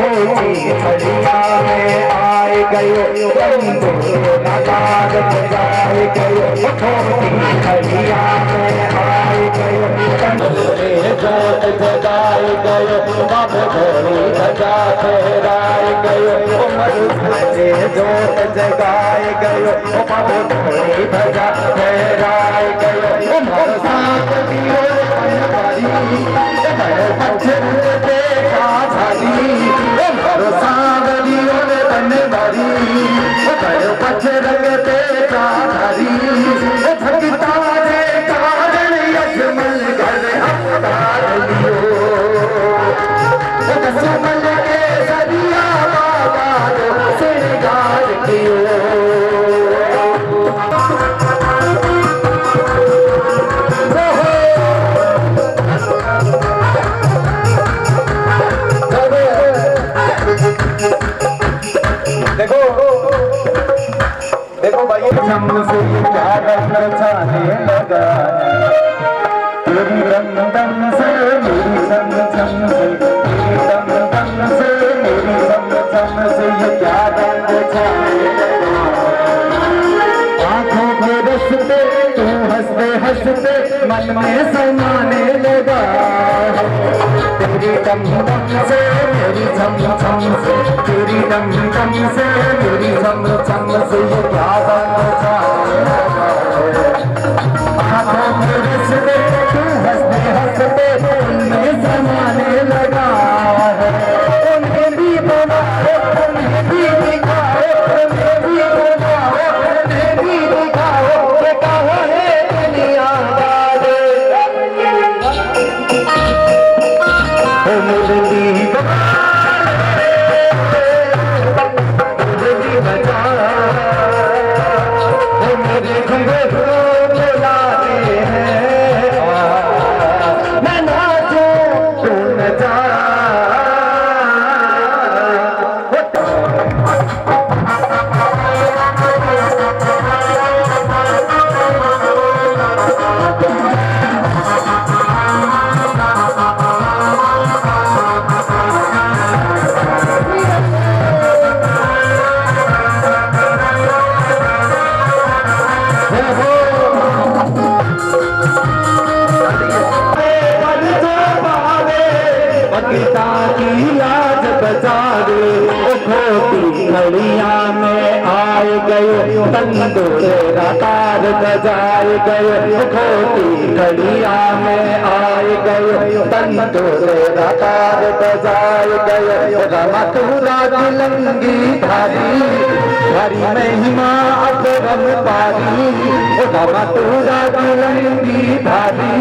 हरिया में आए गयो नगार बजाए गयो हरिया में आए गयो जोत जगाए गयो बाबू थोड़ी धजा फहराए गयो जोत जगाए गयो बाबू थोड़ी धजा फहराए गयो साथ दियो पत्थर देखा झाली सावरियो रे बनवारी पत्थर देखा झाली भगता रे कारण यजमल घर अवतार लियो कसमल के सरिया बाबा रो श्रृंगार कियो देखो देखो भाई हमसे क्या रंग छाने लगा तेरी रंग दम से मेरी रंग छम से तेरी रंग दम से मेरी रंग छम से ये क्या रंग छाने लगा आंखों के रस्ते तू हंसते हंसते मन में समाने लगा तेरी दम दम से मेरी छम छम से तेरी दम दम से मेरी छम छम से ये क्या रंग छाने लगा आंखों के रस्ते तू हंसते हंसते उनमें समाने लगा उन्हें भी बनाओ उन्हें भी दिखाओ उन्हें भी बनाओ उन्हें भी दिखाओ कि कहाँ है दुनिया वाले घड़िया में आए गयो तंदूर रातार बजाए गयो खोटी घड़िया में आए गयो तंदूर रातार बजाए गयो रमतुरा लंगी धारी हरी महिमा अपरम पारी रमतुरा लंगी धारी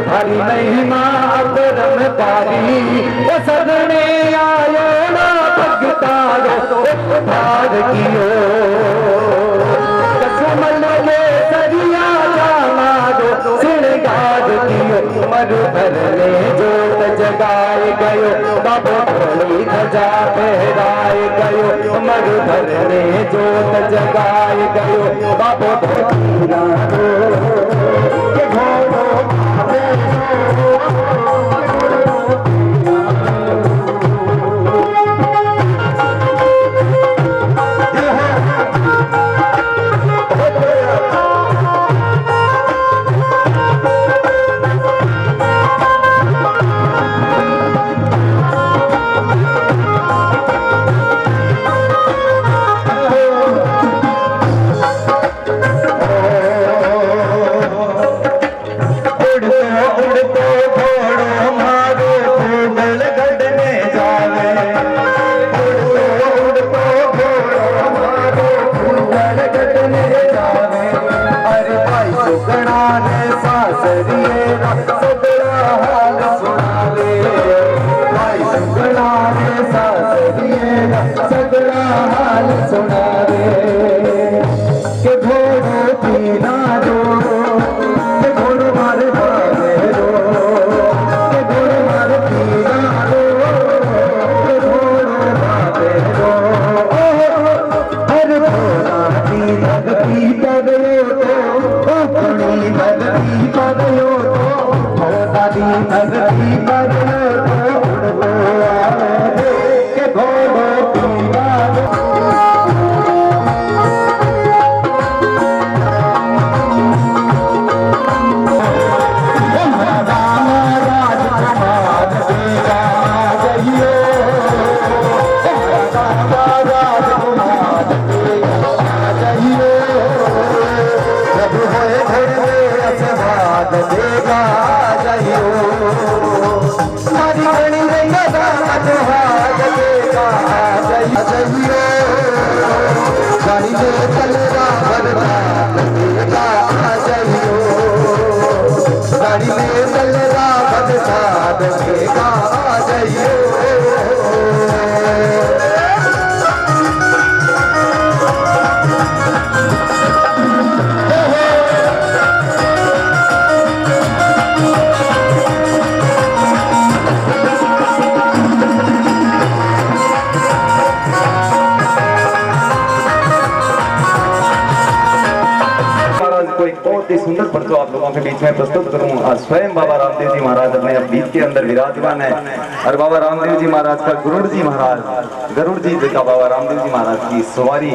हरी महिमा अपरम पारी सदने आयो ना भगतारो उद्धार कियो कसमल ले सरिया जाना दो श्रृंगार कियो मरुधर ने जोत जगाए गयो बाबू थोड़ी धजा फहराए गयो मरुधर ने जोत जगाए गयो बाबू थोड़ी ना दो रे सासरिए सगड़ा हाल सुनावे भाई संगड़ा रे सासरिए सगड़ा हाल सुनावे के घोड़ो पीना दो के घोड़ो मारे भागे दो के घोड़ो मारे पीना दो के घोड़ो भागे दो हर भोला दी भक्ति पदयो तो अपनी भक्ति पदयो तो भोला दी भक्ति पदयो तो उड़ो आवे के घोड़ो पीना दो देगा जाइयो हमारी गणी देगा देगा जाइयो गाड़ी में चलेगा बरदा देगा जाइयो गाड़ी में चलेगा बरदा देगा जाइयो बहुत ही सुंदर परचो आप लोगों के बीच में प्रस्तुत करूं। आज स्वयं बाबा रामदेव जी महाराज अपने बीच के अंदर विराजमान है और बाबा रामदेव जी महाराज का गरुड़ जी महाराज गरुड़ जी का बाबा रामदेव जी महाराज की सवारी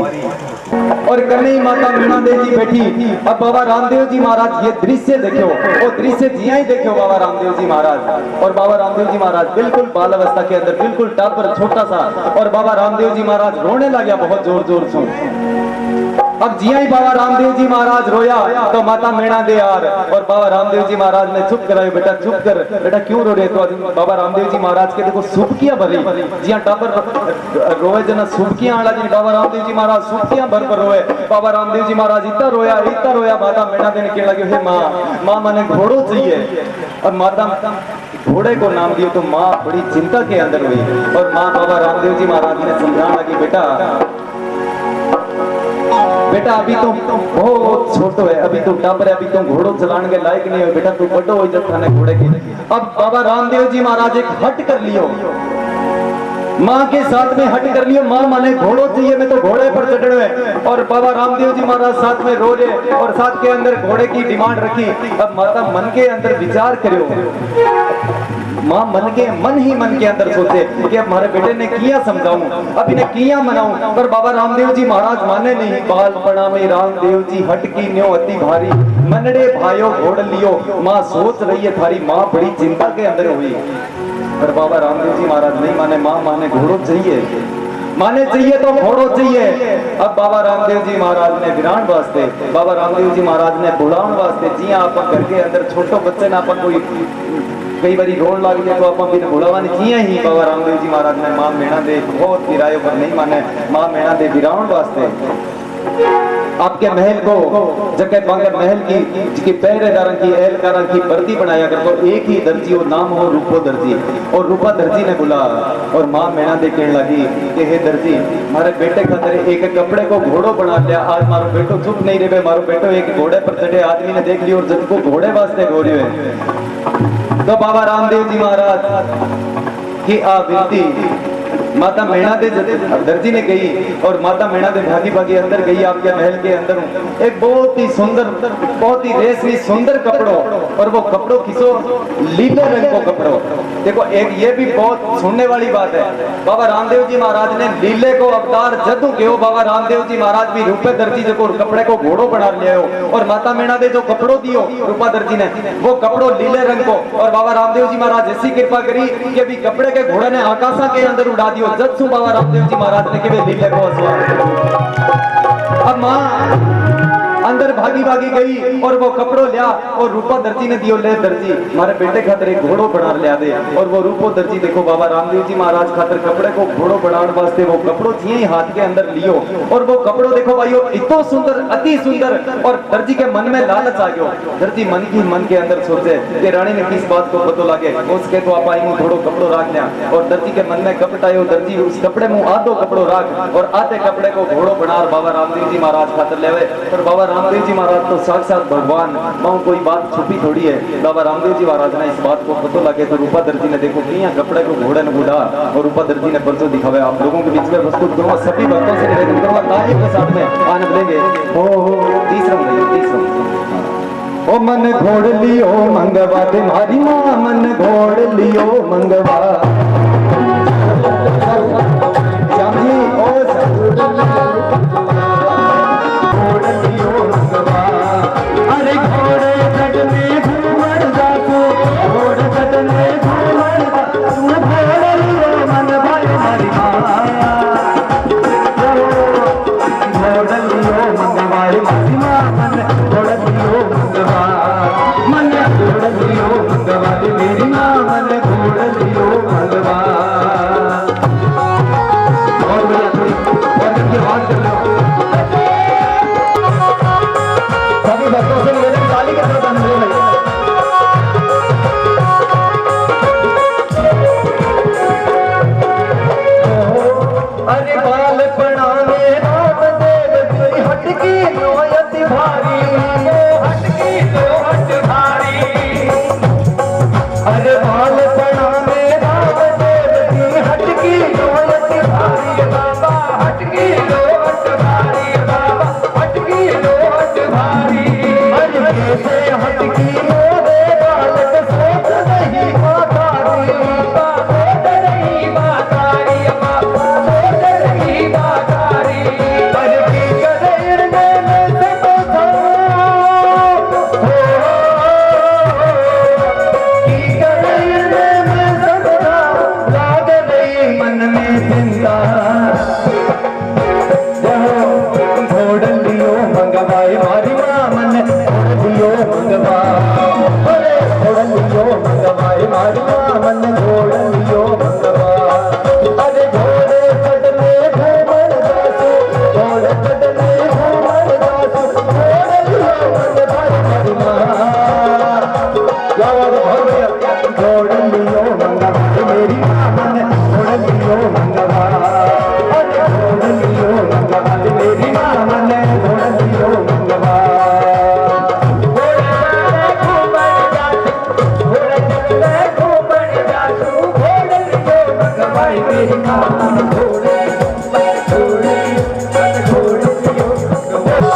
और कन्हई माता मीणा देवी जी बैठी। अब बाबा रामदेव जी महाराज ये दृश्य देखो, वो दृश्य जिया ही देखो बाबा रामदेव जी महाराज। और बाबा रामदेव जी महाराज बिल्कुल बाल अवस्था के अंदर बिल्कुल टापर छोटा सा, और बाबा रामदेव जी महाराज रोने लगा बहुत जोर जोर से। अब जिया ही बाबा रामदेव जी महाराज रोया तो माता मीणा दे यार, और बाबा रामदेव जी महाराज ने चुप करायो, बेटा चुप कर, बेटा क्यों रो रहे? तो बाबा रामदेव जी महाराज के देखो सुबकियां भरी, जिया टापर रोए जना सुबकियां आला जी, बाबा रामदेव जी महाराज सुबकियां भर पर रोए। बाबा रामदेव जी महाराज इतना रोया माता मीणा देने के लगे, हे माँ मैंने घोड़ो चाहिए। और माता घोड़े को नाम दियो तो माँ बड़ी चिंता के अंदर हुई, और माँ बाबा रामदेव जी महाराज ने समझाने लगी, बेटा अभी तो बहुत छोटो है, अभी तो टापर है, अभी तो घोड़ो चलाने के लायक नहीं है, बेटा तू बड़ो हो जब थाने घोड़े की। अब बाबा रामदेव जी महाराज एक हट कर लियो, माँ के साथ में हट कर लियो, माँ माने घोड़ो चाहिए, मैं तो घोड़े पर चढ़े हुए। और बाबा रामदेव जी महाराज साथ में रो रहे और साथ के अंदर घोड़े की डिमांड रखी। अब माता मन के अंदर विचार करो, माँ मन ही मन के अंदर सोचे कि अब हमारे बेटे ने किया समझाऊं, अब इन्हें किया मनाऊं। पर बाबा रामदेव जी महाराज माने नहीं। बाल पड़ा में रामदेव जी हट की न्यो अति भारी, मनड़े भाइयों घोड़ लियो, माँ सोच रही है थारी, माँ बड़ी चिंता के अंदर हुई। पर बाबा रामदेव जी महाराज नहीं माने, माँ माने घोड़ो चाहिए, माने चाहिए तो घोड़ो चाहिए। अब बाबा रामदेव जी महाराज ने विराण वास्ते, बाबा रामदेव जी महाराज ने बुलाण वास्ते, जी आप घर के अंदर छोटो बच्चे ना अपन कोई कई बारी रोड लग जाए तो आप भी बुलावा नहीं किया ही। बाबा रामदेव जी महाराज ने माँ मीणा दे बहुत गिरायो पर नहीं माने, माँ मीणा दे विराण वास्ते आपके महल को जगह बांगे महल की पहरेदारों की एहलकारों की वर्दी बनाया कर, तो एक ही दर्जी और नाम हो रूपो दर्जी। और रूपा दर्जी ने बोला और माँ मीणा दे कहने लगी कि हे दर्जी, हमारे बेटे खातिर एक कपड़े को घोड़ो बना लिया, आज मारो बेटो चुप नहीं रहे, मारो बेटो एक घोड़े पर चढ़े, आदमी ने देख लिया और जब को घोड़े वास्ते घोड़े हुए। तो बाबा रामदेव जी महाराज की आ विनती माता मीणा दे दर्जी ने कही, और माता मीणा दे भागी भागी अंदर गई आपके महल के अंदर। एक बहुत ही सुंदर, बहुत ही रेशमी सुंदर कपड़ो, और वो कपड़ो किसो लीले रंग को कपड़ो। देखो एक ये भी बहुत सुनने वाली बात है, बाबा रामदेव जी महाराज ने लीले को अवतार जदू के हो, बाबा रामदेव जी महाराज भी रूपे दर्जी जो कपड़े को घोड़ो बना लिया हो, और माता मीणा दे जो कपड़ो दियो रूपा दर्जी ने वो कपड़ो लीले रंग को। और बाबा रामदेव जी महाराज ऐसी कृपा करी कि भी कपड़े के घोड़े ने आकाशा के अंदर उड़ा दियो, जत्सु बाबा रामदेव जी महाराज ने के लीले को। अब माँ अंदर भागी भागी गई और वो कपड़ो लिया और रूपा दर्जी ने दियो, ले दर्जी मारे बेटे खातर एक घोड़ो बना लिया दे। और वो रूपो दर्जी देखो बाबा रामदेव जी महाराज खातर कपड़े को घोड़ो बनाने वास्ते वो कपड़ो जिए ही हाथ के अंदर लियो और वो कपड़ो देखो भाइयों इतो सुंदर, अति सुंदर। और दर्जी के मन में लालच आ गयो। दर्जी मन के अंदर सोचे कि रानी ने किस बात को पतो लागे, उसके तो आप आई थोड़ो कपड़ो राख लिया। और दर्जी के मन में कपट आयो, दर्जी उस कपड़े में आधो कपड़ो राख और आधे कपड़े को घोड़ो बना बाबा रामदेव जी महाराज खातर लेवे। और बाबा रामदेव जी महाराज तो साक्षात भगवान, मां कोई बात छुपी थोड़ी है। बाबा रामदेव जी महाराज ने इस बात को पतो लगे तो रूपा दर्जी ने देखो किया कपड़े को घोड़े ने बुढ़ा और रूपा दर्जी ने परसों दिखावे। आप लोगों के बीच में प्रस्तुत करूंगा, सभी भक्तों से निवेदन करूंगा तालियों के साथ में आनंद लेंगे। तीसरा ओ मन घोड़ लियो मंगवा तुम्हारी मां, मन घोड़ लियो मंगवा श्याम जी ओ घोड़ लियो मंगवा। अरे घोड़े तट में घूमर जातो, घोड़े तट में घूमर जातो, घोड़ लियो मंगवा तुम्हारी मां, घोड़ लियो मंगवा तुम्हारी मां, मन घोड़ लियो मंगवा, मन घोड़ लियो मंगवा मेरी मां, मन घोड़ लियो मंगवा। और बढ़िया थोड़ी और की बात कर लो, सभी भक्तों से निवेदन ताली के साथ आनंद लें। अरे बाल पड़ावे राम देव की हटकी नोयत भारी, हटकी नोयत भारी। अरे बाल पड़ावे राम देव की हटकी नोयत भारी बाबा, हटकी नोयत भारी बाबा, हटकी नोयत भारी। अरे कैसे हटकी मोरे बालक सोच नहीं मातारी, सोच नहीं मातारी सोच नहीं मातारी। अरे की करे में सब था की करे में सब था, लाग गई मन में चिंता। घोड़ लियो मंगवाए मारी मां, मन घोड़ लियो मंगवा। अरे घोड़ लियो मंगवाए मारी मां, मन घोड़ लियो मंगवा। अरे घोड़े तट में घूमर जासो, घोड़े तट में घूमर जासो, घोड़ लियो मंगवाए मारी मां। क्या बात है, बहुत बढ़िया। घोड़ लियो मंगवाए मेरी मां, मन घोड़ लियो मंगवा। अरे घोड़ लियो मंगवाए मेरी मां, मन घोड़ लियो मंगवा। मेरी मां घोड़े घोड़े घोड़ लियो मंगवा।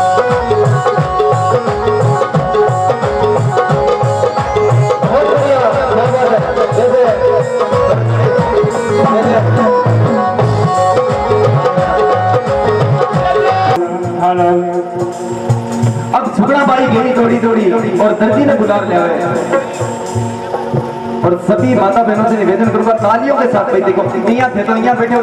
बहुत बढ़िया, क्या बात है। अब झुकड़ा बाई गई थोड़ी थोड़ी और दर्जी ने बुला लिया है। और सभी माता बहनों से निवेदन करूंगा तालियों के साथ भाई देखो यहाँ थे तो यहाँ बैठे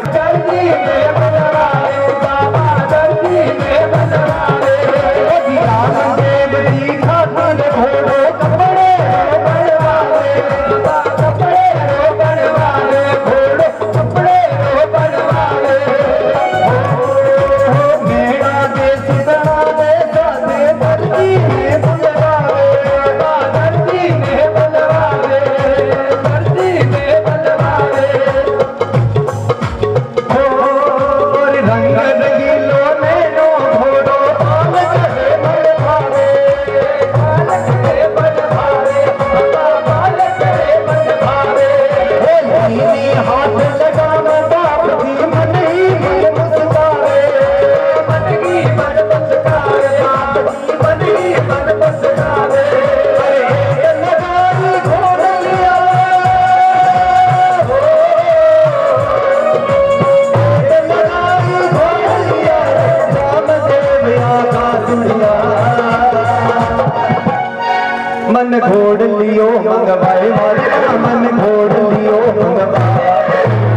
मन घोड़ लियो मंगवाए मारे मन घोड़ लियो मंगवा,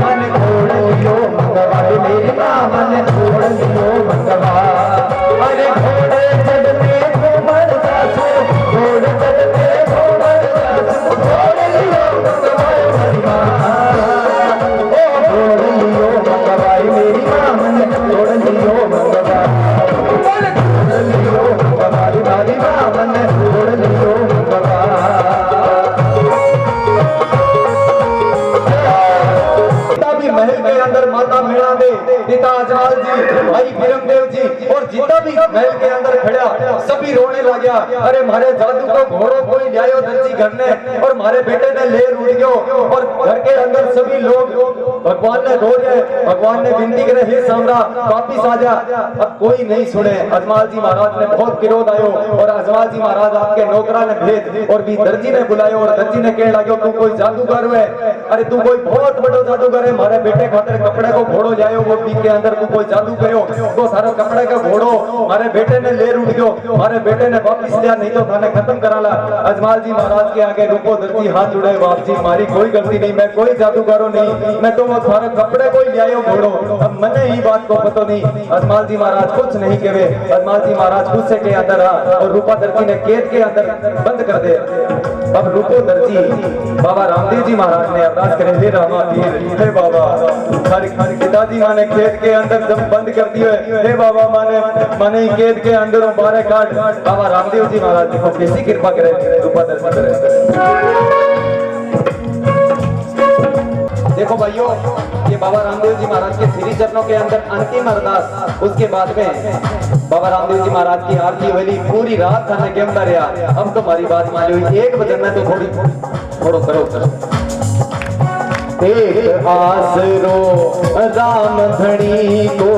मन घोड़ लियो मंगवाए मेरी मां, मन घोड़ लियो मंगवा। अरे घोड़े चढ़ में गया। अरे मारे जादू को घोड़ो कोई लियायो दर्जी घर ने और मारे बेटे ने ले उड़ गयो और घर के अंदर सभी लोग भगवान ने रो रहे, भगवान ने विनती करे हे सामरा वापिस आ जा। अब कोई नहीं सुने। अजमाल जी महाराज ने बहुत विरोध आयो और अजमाल जी महाराज आपके नौकरा ने भेज और भी दर्जी ने बुलायो और दर्जी ने कह लागो तू कोई जादूगर है, अरे तू कोई बहुत बड़ो जादूगर है, मारे बेटे खातिर कपड़े को घोड़ो जायो वो बीक के अंदर तू कोई जादू करो तो सारा कपड़े का घोड़ो मारे बेटे ने ले उड़ गयो, मारे बेटे ने वापिस लिया नहीं तो थाने खत्म कराला। अजमाल जी महाराज के आगे रूपो दर्जी हाथ जुड़े, बाप जी मारी कोई गलती नहीं, मैं कोई जादूगरो नहीं, मैं तो वो सारे कपड़े को ही लियायो घोड़ो। अब मने ही बात को पता नहीं। अजमाल जी महाराज कुछ नहीं कहे। अजमाल जी महाराज गुस्से के अंदर आ और रूपा दर्जी ने कैद के अंदर बंद कर दे। अब रूपो दर्जी बाबा रामदेव जी महाराज ने अरदास करे हे रामा पीर हे बाबा हर पिताजी माने कैद के अंदर जब बंद कर दिए हे बाबा माने कैद के अंदर बारे काट। बाबा रामदेव जी महाराज देखो कैसी कृपा करे रूपा दर्जी करे। देखो भाइयों ये बाबा रामदेव जी महाराज के श्री चरणों के अंदर अंतिम अरदास, उसके बाद में बाबा रामदेव जी महाराज की आरती हुई पूरी रात खाने के अंदर यार। अब तो हमारी बात मान ली 1 बजे में तो थोड़ो करो। एक आसरो राम धनी को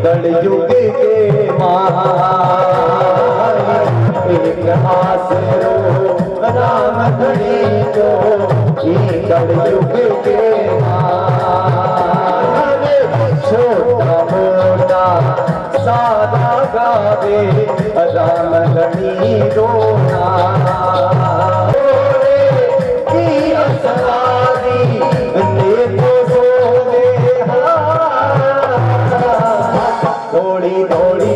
कलयुग के महान, एक आसरो राम धनी को कलयुग के महान, छोटा मोटा सादा गावे राम धनी रोना थोड़ी थोड़ी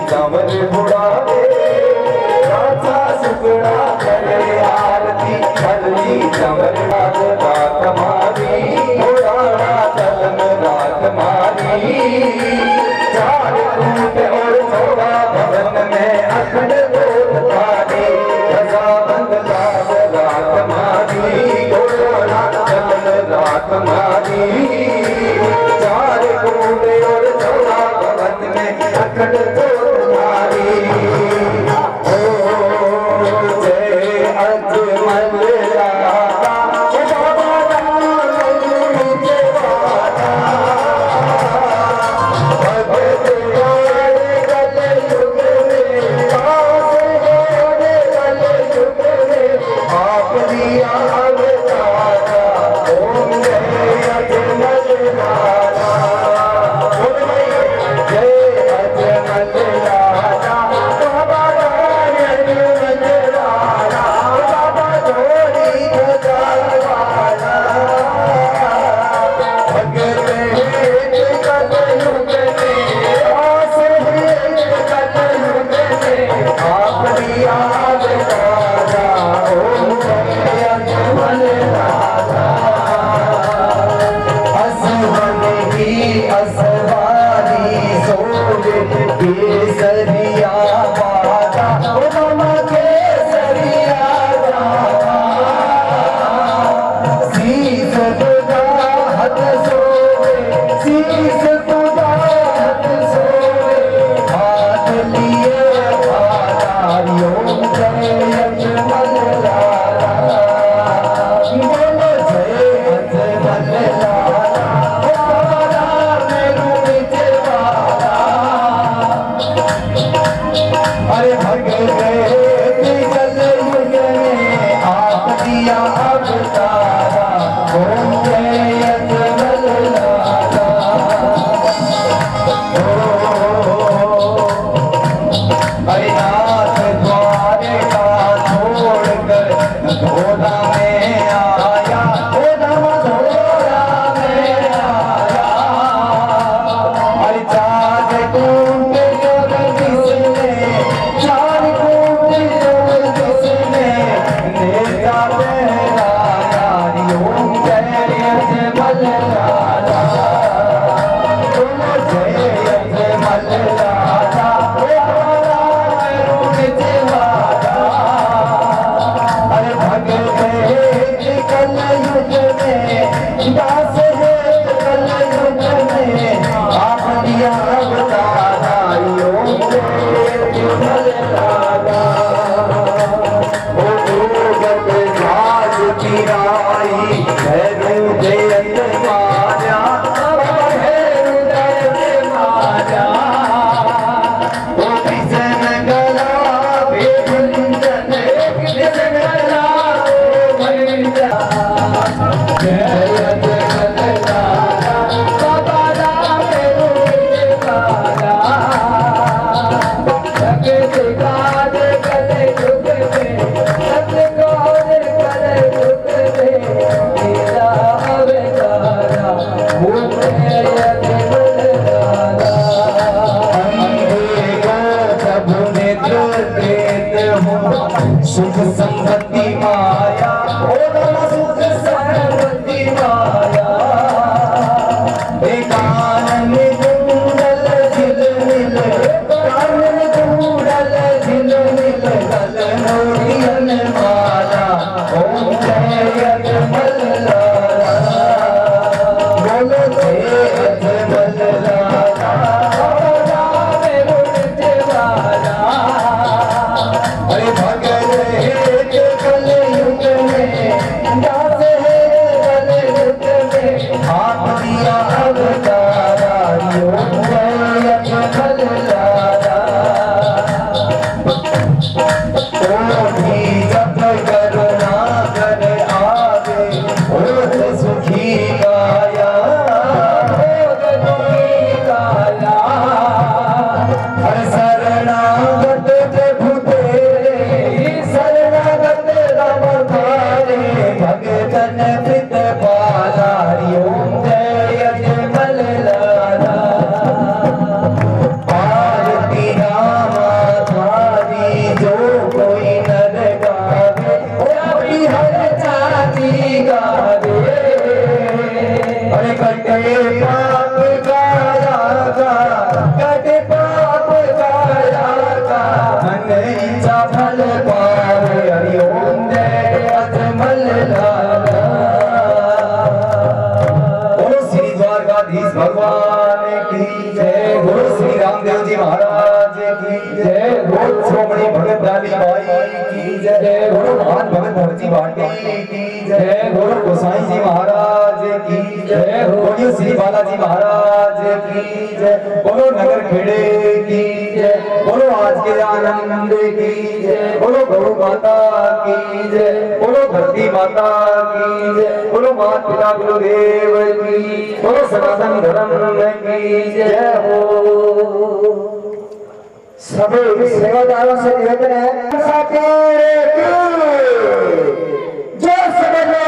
कंवर बुढ़ावे राधा सुगड़ा करे आरती हरती कंवर रात मारी बुढ़ाना कलम रात मारी चार कूट और चौड़ा भवन में अखंड गोद धारी रजाबंद रात मारी बुढ़ाना कलम रात मारी चार कूट और चौड़ा भवन में अखंड ओम जय अजमल धोला में आया, ओ राम धोला में आया। अरे चार कूट जोर जिसने, चार कूट जोर जिसने, नेता पहराया, ओम जय अजमल राजा, ओम जय अजमल राजा, अरे भगत कल युग में, दास है कल युग में, आप दिया अवतारा, ओम जय अजमल राजा। ओ भगत राज पिराई, है हृदय माया, है हृदय माया। ओ कृष्ण गला बेभंजन, कृष्ण गला बेभंजन। जय अजमल राजा, बाबा राम रुच राजा। जगत काज कले युग में, सत्य काज कले युग में, तेरा अवतारा, ओम जय अजमल राजा। अंधे को प्रभु नेत्र देते हो, सुख संपत्ति माया, ओ नमः सुख संपत्ति माया। कानन कुंडल झिलमिल, कानन कुंडल झिलमिल, कलनोडियन माला, ओम जय अजमल राजा, बोलो जय अजमल राजा, राम रुच राजा। अरे भगत है कल युग में, दास है कल युग में, आप दिया अवतारा, ओम जय अजमल राजा। ओ भी जप करुणा कर आवे, ओत सुखी गाया, ओत सुखी गाया। हर शरणागत प्रभु तेरे, शरणागत राम तारे, भगतन प्रीत पाला, ओम जय अजमल राजा। आरती रामा थारी, जो कोई नर गावे, ओ हर जाति गावे। अरे कटे पाप गाया गा, कटे पाप गाया गा, मन इच्छा फल पावे, हरि ओम जय अजमल राजा। बोलो श्री द्वारकाधीश भगवान की जय, बोलो श्री रामदेव जी महाराज की जय, बोलो श्रोमणी भगत डाली बाई की जय, बोलो महान भगत भरजी भाटी की जय, बोलो गोसाई जी महाराज की जय, बोलो श्री बालाजी महाराज की जय, बोलो नगर खेड़े की जय, बोलो आज के आनंद की जय, बोलो गौ माता की जय, बोलो धरती माता की जय, बोलो माता पिता गुरुदेव की, बोलो सनातन धर्म की जय हो। सभी सेवादारों से निवेदन है, जोर से बोलो,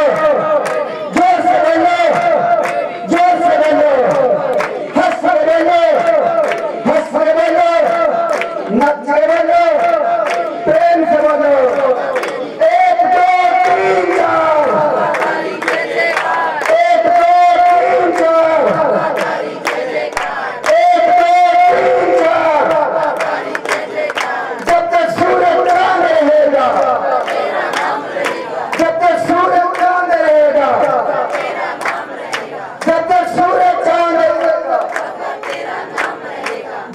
जोर से बोलो, जोर से बोलो, हंस कर बोलो, हंस कर बोलो, नच कर बोलो, प्रेम से बोलो। एक दो तीन चार, एक दो तीन चार, एक दो तीन चार। जब तक सूरज चांद रहेगा, जब तक सूरज चांद रहेगा, जब तक सूरज चांद रहेगा,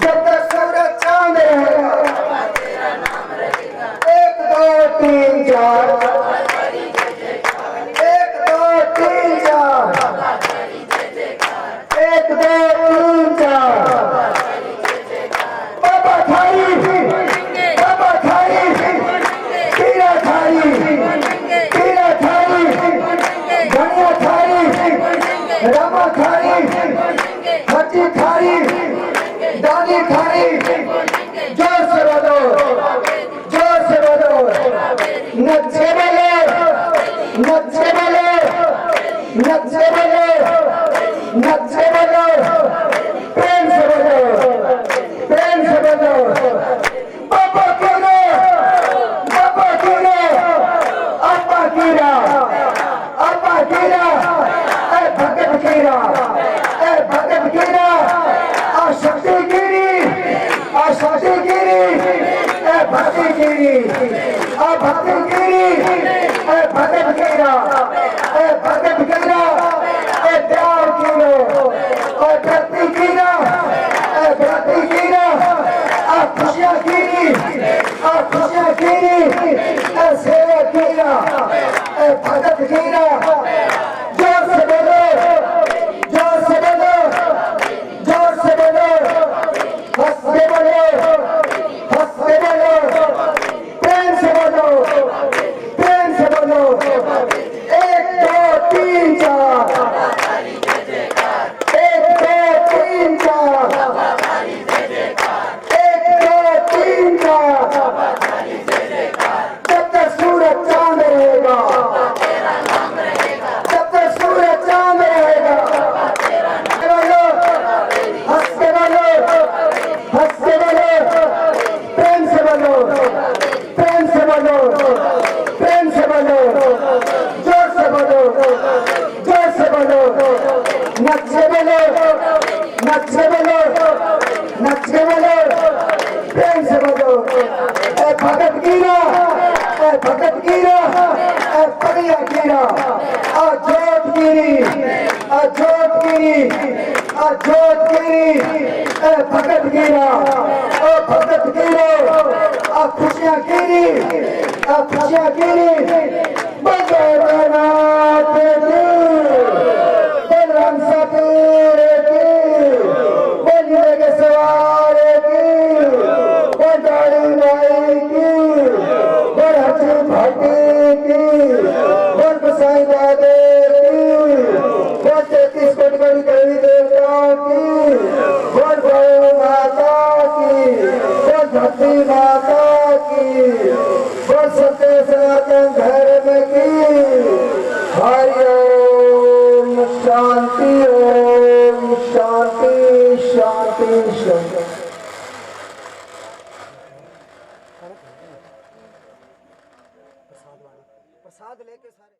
जब तक सूरज चांद रहेगा। एक दो तीन चार, एक दो तीन चार, एक दो तीन चार। बाबा थारी, बाबा थारी, पीरा थारी, पीरा थारी, धनिया थारी, रामा थारी, हटी थारी, दानी थारी। जोर से बोलो, जोर से बोलो, नचे बोलो। नक्शे बोलो प्रेम से बोलो बाबा कीरा अब्बा कीरा ए भगत कीरा आशक्ति गिरी ए भक्ति गिरी ए भगत कीरा ए प्यार कीरो और भक्ति कीरा खुशियाँ कीरी ए सेवा कीरा ए भगत कीरा जोर से बोलो हंसते बोलो प्रेम से बोलो 1 2 3 4 1 2 3 4 जब तक सूरज चांद रहेगा हंसते बोलो प्रेम से बोलो जोर से बोलो नक्शे बोलो प्रेम से बोलो ए भगत कीरा ए पड़िया कीरा आ जोत गिरी ए भगत कीरा आ खुशियाँ गिरी बलराम सपूर की बोलिए के सवार की बड़ी माई की बड़ी भट्टी की बसाई दादे की 33 कोटि देवी देवताओं की गौ माता की धरती माता की सत्य सनातन धर्म की हरि ओम शांति प्रसाद लेके सारे